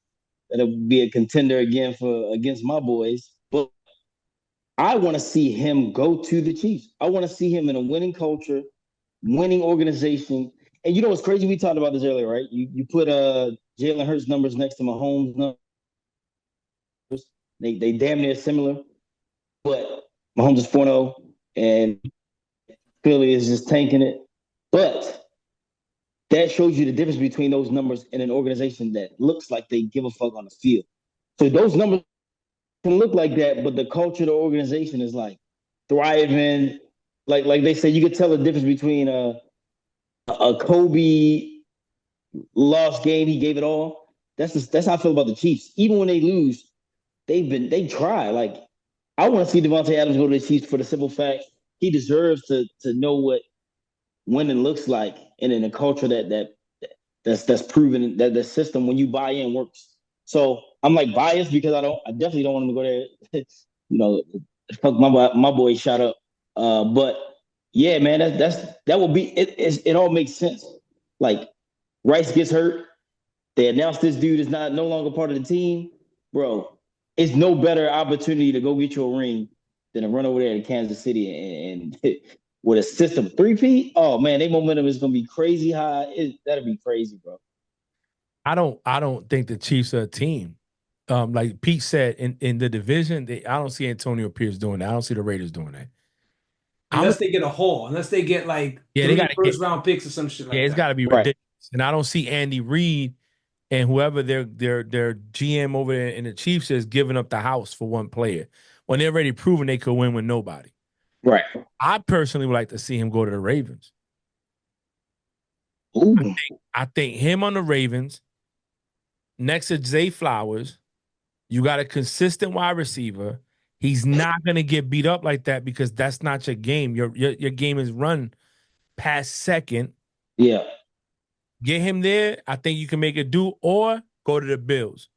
be a contender again against my boys. But I want to see him go to the Chiefs. I want to see him in a winning culture, winning organization. And you know what's crazy? We talked about this earlier, right? You put Jalen Hurts numbers next to Mahomes numbers. They damn near similar, but Mahomes is 4-0 and Philly is just tanking it. But that shows you the difference between those numbers and an organization that looks like they give a fuck on the field. So those numbers can look like that, but the culture of the organization is like thriving. Like they say, you could tell the difference between a Kobe lost game, he gave it all. That's how I feel about the Chiefs. Even when they lose, they try. Like I want to see Davante Adams go to the Chiefs for the simple fact he deserves to know what winning looks like, and in a culture that's proven that the system when you buy in works. So I'm like biased because I definitely don't want him to go there. Fuck my boy shot up. But yeah, man, that will be it all makes sense. Like Rice gets hurt, they announced this dude is no longer part of the team, bro. It's no better opportunity to go get you a ring than to run over there to Kansas City and with a system 3P. Oh man, their momentum is gonna be crazy high. That'll be crazy, bro. I don't think the Chiefs are a team. like Pete said, in the division, I don't see Antonio Pierce doing that. I don't see the Raiders doing that. Unless they get a haul, unless they get like Yeah, they got three to get. first round picks or some shit Yeah, like it's that. got to be Right. ridiculous. And I don't see Andy Reid and whoever their GM over there in the Chiefs is giving up the house for one player when they're already proven they could win with nobody. Right. I personally would like to see him go to the Ravens. Ooh. I think him on the Ravens next to Zay Flowers. You got a consistent wide receiver. He's not going to get beat up like that because that's not your game. Your game is run past second. Yeah. Get him there. I think you can make it do, or go to the Bills.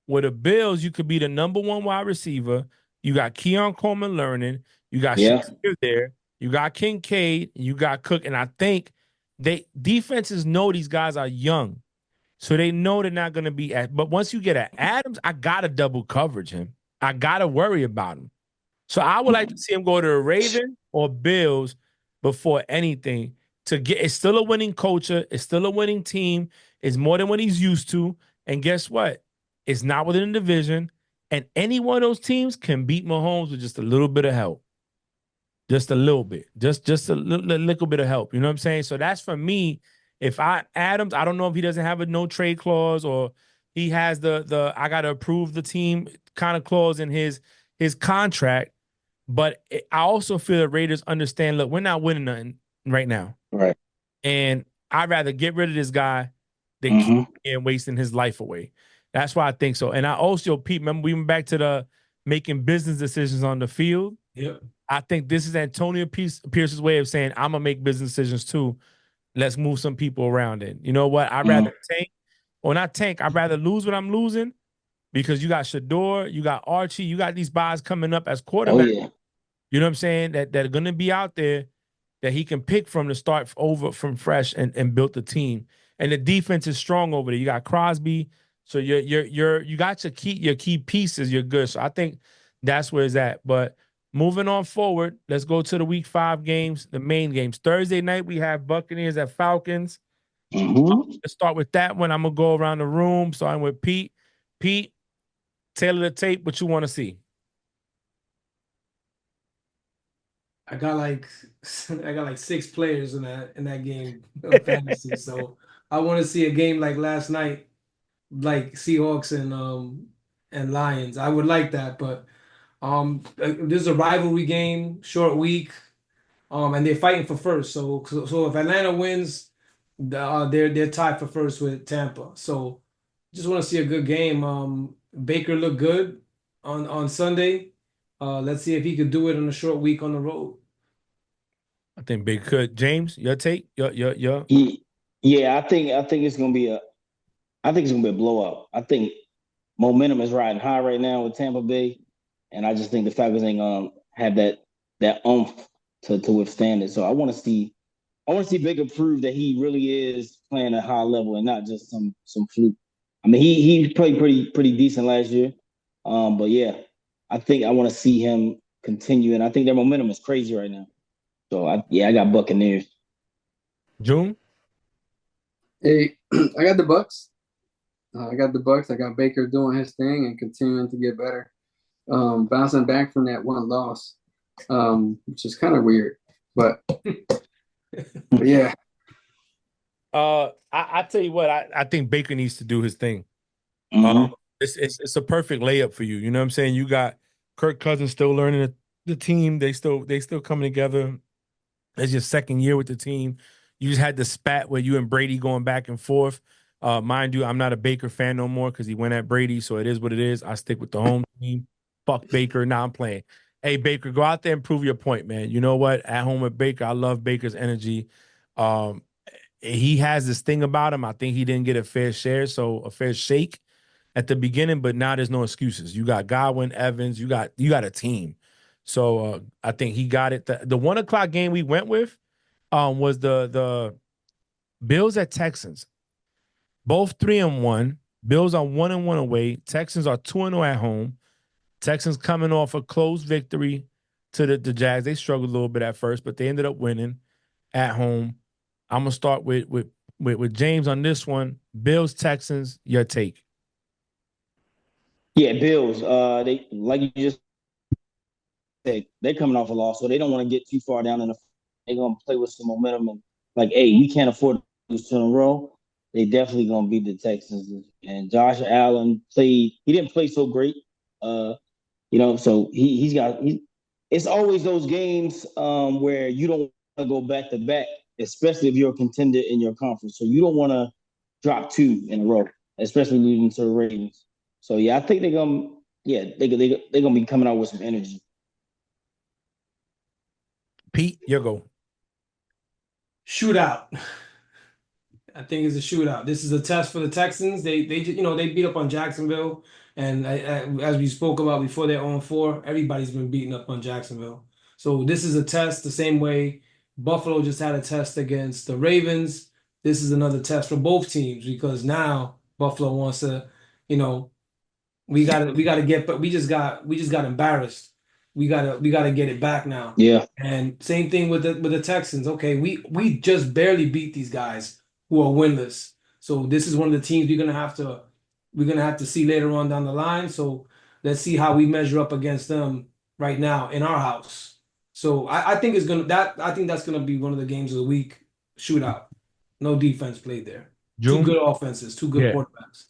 With the Bills, you could be the number one wide receiver. You got Keon Coleman learning. You got Yeah. Shakir there. You got Kincaid. You got Cook. And I think defenses know these guys are young. So they know they're not going to be at. But once you get at Adams, I got to double coverage him. I got to worry about him. So I would like to see him go to the Ravens or Bills before anything to get. It's still a winning culture. It's still a winning team. It's more than what he's used to. And guess what? It's not within the division. And any one of those teams can beat Mahomes with just a little bit of help. Just a little bit. Just a little bit of help. You know what I'm saying? So that's for me. If Adams, I don't know if he doesn't have a no trade clause or he has the I gotta approve the team kind of clause in his contract. But I also feel the Raiders understand, look, we're not winning nothing right now. Right. And I'd rather get rid of this guy than keep Mm-hmm. him wasting his life away. That's why I think so. And I also, Pete, remember we went back to the making business decisions on the field. Yep. I think this is Antonio Pierce's way of saying, I'm going to make business decisions too. Let's move some people around it. You know what? I'd rather tank, or not tank, I'd rather lose what I'm losing because you got Shador, you got Archie, you got these buys coming up as Oh quarterbacks. yeah. You know what I'm saying? That are going to be out there that he can pick from to start over from fresh and build the team. And the defense is strong over there. You got Crosby, so you got your key pieces. You're good. So I think that's where it's at. But moving on forward, let's go to the Week 5 games, the main games. Thursday night we have Buccaneers at Falcons. Mm-hmm. Let's start with that one. I'm gonna go around the room, starting with Pete. Pete, tailor the tape. What you want to see? I got like I got like 6 players in that game of fantasy. So I want to see a game like last night, like Seahawks and Lions. I would like that, but this is a rivalry game, short week, and they're fighting for first. So if Atlanta wins, they're tied for first with Tampa. So just want to see a good game. Baker looked good on Sunday. Let's see if he could do it in a short week on the road. I think Big could. James, your take? Your. Yeah, I think it's gonna be a blowout. I think momentum is riding high right now with Tampa Bay, and I just think the Falcons ain't gonna have that oomph to withstand it. So I want to see Baker prove that he really is playing at a high level and not just some fluke. I mean, he played pretty decent last year, but yeah, I think I want to see him continue, and I think their momentum is crazy right now. So I got Buccaneers. June? Hey, I got the Bucks. I got the Bucks. I got Baker doing his thing and continuing to get better. Bouncing back from that one loss, which is kind of weird, but yeah. I tell you what, I think Baker needs to do his thing. Mm-hmm. It's a perfect layup for you. You know what I'm saying? You got Kirk Cousins still learning the team. They still coming together. It's your second year with the team. You just had the spat where you and Brady going back and forth. Mind you, I'm not a Baker fan no more because he went at Brady, so it is what it is. I stick with the home team. Fuck Baker. Now I'm playing. Hey, Baker, go out there and prove your point, man. You know what? At home with Baker, I love Baker's energy. Um, he has this thing about him. I think he didn't get a fair share, so a fair shake at the beginning, but now there's no excuses. You got Godwin, Evans, you got a team. So I think he got it. The 1 o'clock game we went with was the Bills at Texans. Both 3-1. Bills are 1-1 away. Texans are 2-0 at home. Texans coming off a close victory to the Jags. They struggled a little bit at first, but they ended up winning at home. I'm gonna start with James on this one. Bills, Texans, your take. Yeah, Bills. They like you just said, they're coming off a loss, so they don't want to get too far down in the. They're gonna play with some momentum and like, hey, we can't afford to lose two in a row. They definitely gonna beat the Texans. And Josh Allen played. He didn't play so great. Uh, so he's got. It's always those games where you don't want to go back to back, especially if you're a contender in your conference. So you don't want to drop two in a row, especially losing to the Ravens. So yeah, I think they're gonna. Yeah, they're gonna be coming out with some energy. Pete, you go. Shootout. I think it's a shootout. This is a test for the Texans. They beat up on Jacksonville, and as we spoke about before, they're on 4. Everybody's been beating up on Jacksonville. So this is a test the same way Buffalo just had a test against the Ravens. This is another test for both teams because now Buffalo wants to, you know, we gotta get, but we just got embarrassed. We gotta get it back now. Yeah, And same thing with the Texans. Okay, we just barely beat these guys who are winless. So this is one of the teams we're gonna have to see later on down the line. So let's see how we measure up against them right now in our house. So I think that's gonna be one of the games of the week shootout. No defense played there. Two June? good offenses, two good Yeah. quarterbacks.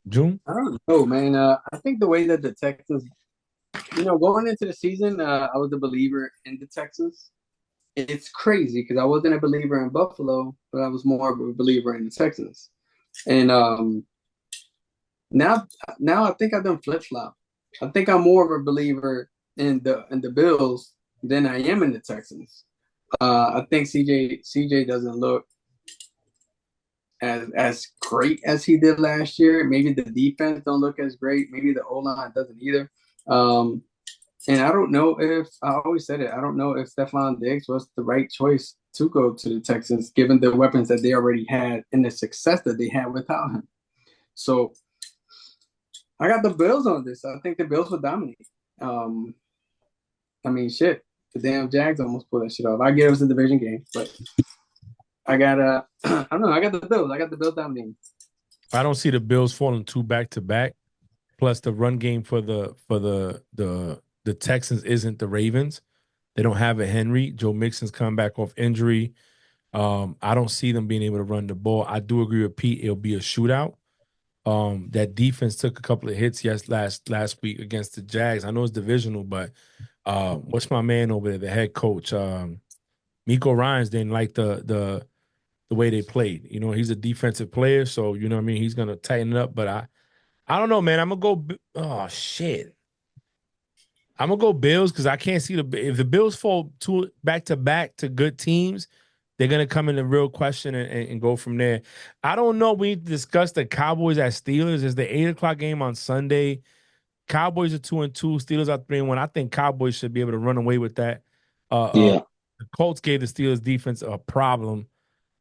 June? I don't know, man. I think the way that the Texans, going into the season, I was a believer in the Texans. It's crazy because I wasn't a believer in Buffalo, but I was more of a believer in the Texans. And now, now I think I've done flip flop. I think I'm more of a believer in the Bills than I am in the Texans. I think CJ doesn't look as great as he did last year. Maybe the defense don't look as great. Maybe the O line doesn't either. Um, and I don't know if I always said it. I don't know if Stephon Diggs was the right choice to go to the Texans, given the weapons that they already had and the success that they had without him. So I got the Bills on this. I think the Bills will dominate. Um, I mean, shit, the damn Jags almost pulled that shit off. I get it was a division game, but I got I don't know. I got the Bills. I got the Bills dominating. I don't see the Bills falling two back to back. Plus, the run game for the Texans isn't the Ravens. They don't have a Henry. Joe Mixon's come back off injury. I don't see them being able to run the ball. I do agree with Pete. It'll be a shootout. That defense took a couple of hits last week against the Jags. I know it's divisional, but what's my man over there, the head coach? Miko Ryans didn't like the way they played. He's a defensive player, so you know what I mean. He's gonna tighten it up, but I don't know, man. I'm gonna go. Oh shit. I'm gonna go Bills because I can't see if the Bills fall two back to back to good teams, they're gonna come in the real question and go from there. I don't know. We need to discuss the Cowboys at Steelers. Is the 8 o'clock game on Sunday? Cowboys are 2-2. Steelers are 3-1. I think Cowboys should be able to run away with that. yeah. The Colts gave the Steelers defense a problem.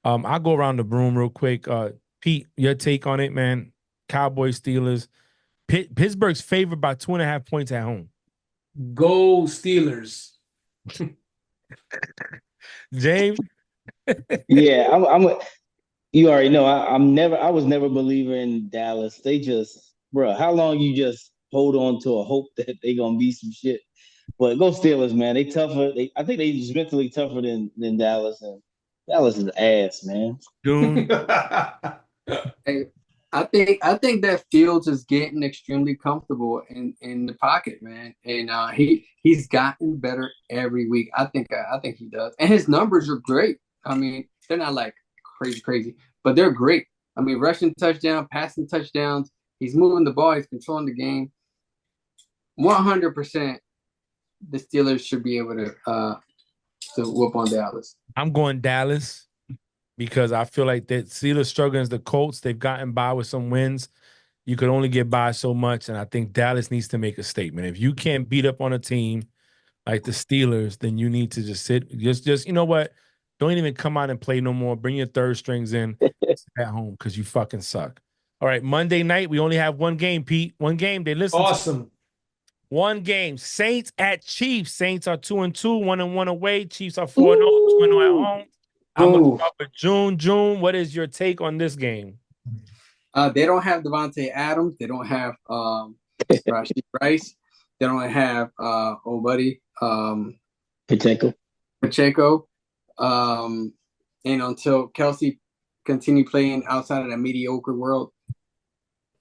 I'll go around the room real quick. Pete, your take on it, man. Cowboys, Steelers. Pittsburgh's favored by 2.5 points at home. Go Steelers. James, Yeah, you already know I was never a believer in Dallas. They just, bro, how long you just hold on to a hope that they gonna be some shit. But go Steelers, man. They tougher. I think they just mentally tougher than Dallas, and Dallas is ass, man. Doom. Hey, I think that Fields is getting extremely comfortable in the pocket, man, and he's gotten better every week. I think he does, and his numbers are great. I mean, they're not like crazy, but they're great. I mean, rushing touchdown, passing touchdowns. He's moving the ball. He's controlling the game. 100%, the Steelers should be able to whoop on Dallas. I'm going Dallas because I feel like that Steelers struggling as the Colts. They've gotten by with some wins. You could only get by so much, and I think Dallas needs to make a statement. If you can't beat up on a team like the Steelers, then you need to just sit. Just you know what? Don't even come out and play no more. Bring your third strings in at home because you fucking suck. All right, Monday night we only have one game, Pete. One game. They listen. Awesome. One game. Saints at Chiefs. Saints are 2-2, 1-1 away. Chiefs are 4-0, 2-0 at home. I'm gonna start with June. June, what is your take on this game? They don't have Devontae Adams. They don't have Rashid Rice. They don't have old buddy Pacheco. Pacheco. And until Kelsey continue playing outside of that mediocre world,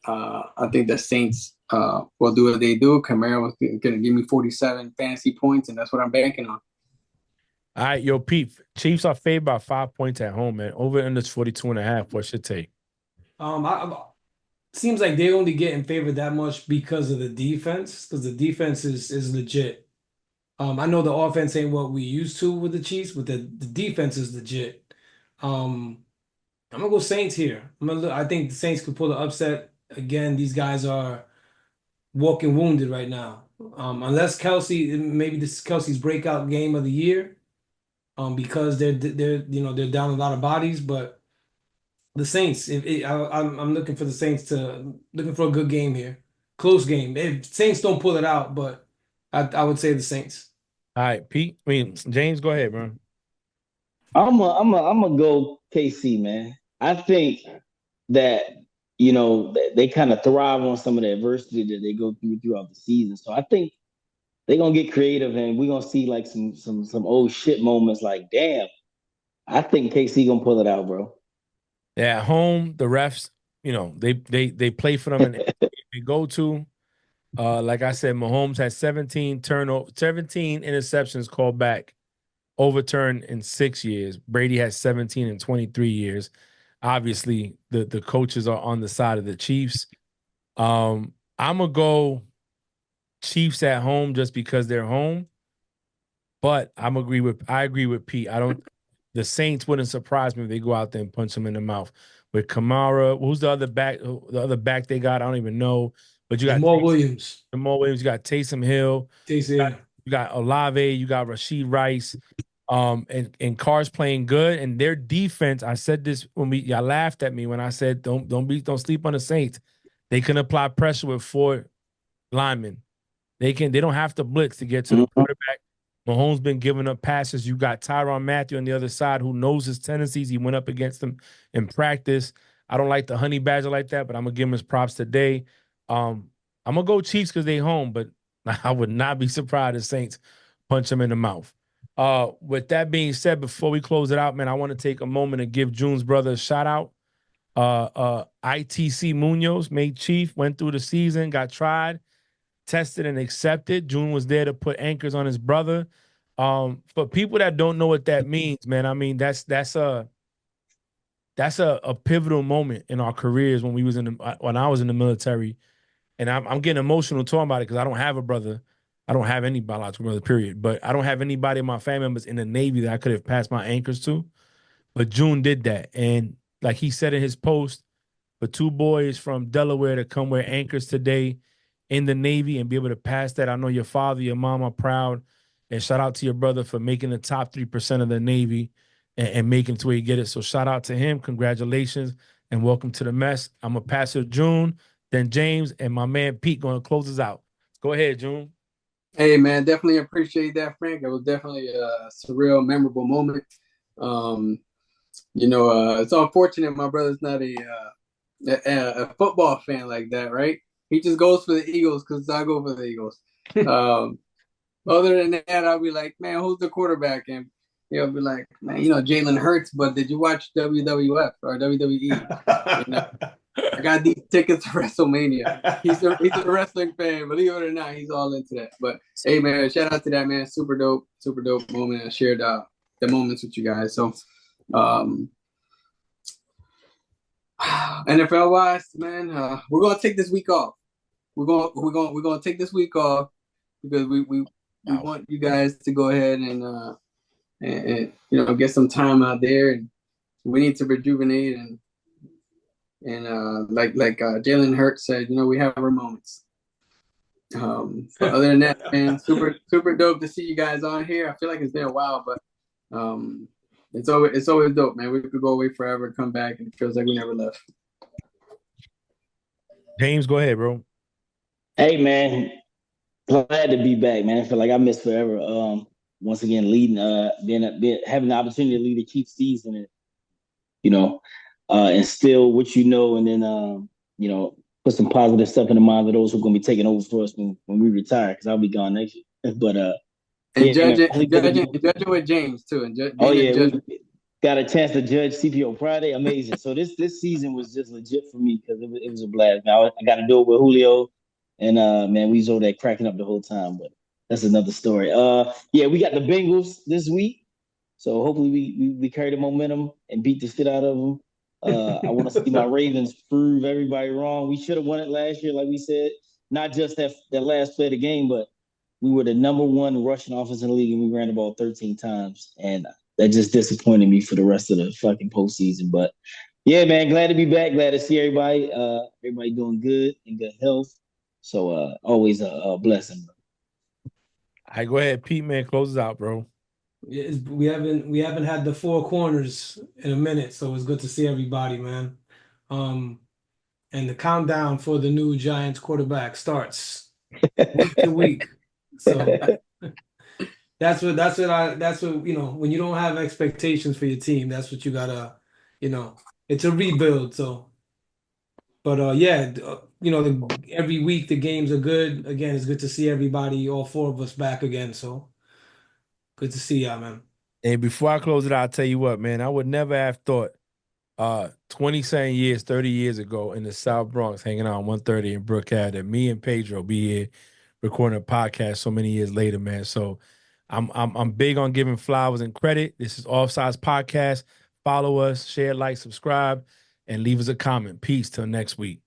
I think the Saints will do what they do. Kamara was going to give me 47 fantasy points, and that's what I'm banking on. All right, yo, Pete. Chiefs are favored by 5 points at home, man. Over under 42.5. What's your take? Seems like they only get in favor that much because of the defense, because the defense is legit. I know the offense ain't what we used to with the Chiefs, but the defense is legit. I'm gonna go Saints here. I think the Saints could pull the upset again. These guys are walking wounded right now. Unless Kelsey, maybe this is Kelsey's breakout game of the year. Because they're down a lot of bodies, but the Saints, I'm looking for the Saints looking for a good game here, close game. If Saints don't pull it out, but I would say the Saints. All right, Pete. James, go ahead, bro. I'm a go KC, man. I think that they kind of thrive on some of the adversity that they go through throughout the season. So I think they're gonna get creative, and we're gonna see like some old shit moments. Like, damn, I think KC gonna pull it out, bro. Yeah, at home, the refs, they play for them and they go to. Like I said, Mahomes has 17 interceptions called back, overturned in 6 years. Brady has 17 in 23 years. Obviously, the coaches are on the side of the Chiefs. I'm gonna go Chiefs at home just because they're home. But I agree with Pete. The Saints wouldn't surprise me if they go out there and punch them in the mouth. With Kamara, who's the other back? The other back they got, I don't even know. But you got Jamal Williams. Jamal Williams, you got Taysom Hill, Taysom. you got Olave, you got Rashid Rice, and Carr's playing good. And their defense, I said this when y'all laughed at me when I said don't sleep on the Saints. They can apply pressure with 4 linemen. They don't have to blitz to get to the quarterback. Mahomes been giving up passes. You got Tyrann Mathieu on the other side who knows his tendencies. He went up against them in practice. I don't like the honey badger like that, but I'm gonna give him his props today. I'm gonna go Chiefs because they home, but I would not be surprised if Saints punch him in the mouth. With that being said, before we close it out, man, I want to take a moment and give June's brother a shout out. ITC Munoz made Chief, went through the season, got tried, tested and accepted. June was there to put anchors on his brother. For people that don't know what that means, man, I mean that's a pivotal moment in our careers when I was in the military, and I'm getting emotional talking about it because I don't have a brother. I don't have any biological brother, period. But I don't have anybody in my family members in the Navy that I could have passed my anchors to. But June did that, and like he said in his post, for 2 boys from Delaware to come wear anchors today in the Navy and be able to pass that. I know your father, your mom are proud. And shout out to your brother for making the top 3% of the Navy and making it to where you get it. So shout out to him. Congratulations and welcome to the mess. I'm going to pass it to June, then James, and my man Pete going to close us out. Go ahead, June. Hey, man, definitely appreciate that, Frank. It was definitely a surreal, memorable moment. It's unfortunate my brother's not a football fan like that, right? He just goes for the Eagles because I go for the Eagles. Other than that, I'll be like, man, who's the quarterback? And he'll be like, man, Jalen Hurts, but did you watch WWF or WWE? I got these tickets to WrestleMania. He's a wrestling fan, believe it or not, he's all into that. But hey, man, shout out to that, man. Super dope moment. I shared the moments with you guys. So, NFL wise, man, we're gonna take this week off. We're gonna take this week off because we want you guys to go ahead and get some time out there, and we need to rejuvenate and like Jalen Hurts said, we have our moments. But other than that, man, super dope to see you guys on here. I feel like it's been a while, but it's always dope, man. We could go away forever, come back, and it feels like we never left. James, go ahead, bro. Hey, man, glad to be back, man. I feel like I missed forever. Once again, leading, having the opportunity to lead a Chiefs season, and instill what and then put some positive stuff in the minds of those who are going to be taking over for us when we retire, because I'll be gone next year. But And yeah, man, judging, hopefully and we're gonna judging, do. and judging with James too, and Oh being a yeah, judge. we got a chance to judge CPO Friday. Amazing. So this season was just legit for me because it was a blast. Now I got to do it with Julio, and man, we was over there cracking up the whole time. But that's another story. Yeah, we got the Bengals this week, so hopefully we carry the momentum and beat the shit out of them. I want to see my Ravens prove everybody wrong. We should have won it last year, like we said. Not just that last play of the game, but we were the number one rushing offense in the league, and we ran the ball 13 times, and that just disappointed me for the rest of the fucking postseason. But yeah, man, glad to be back. Glad to see everybody. Everybody doing good in good health. So always a blessing. I go ahead, Pete, man, close us out, bro. We haven't had the four corners in a minute, so it's good to see everybody, man. Um, and the countdown for the new Giants quarterback starts week to week. So that's what when you don't have expectations for your team, that's what you gotta, it's a rebuild. So, but yeah, every week the games are good. Again, it's good to see everybody, all four of us back again. So good to see y'all, man. And before I close it out, I'll tell you what, man, I would never have thought 27 years, 30 years ago in the South Bronx, hanging out on 130 in Brookhaven, that me and Pedro be here recording a podcast so many years later, man. So I'm big on giving flowers and credit. This is Offsides Podcast. Follow us, share, like, subscribe, and leave us a comment. Peace till next week.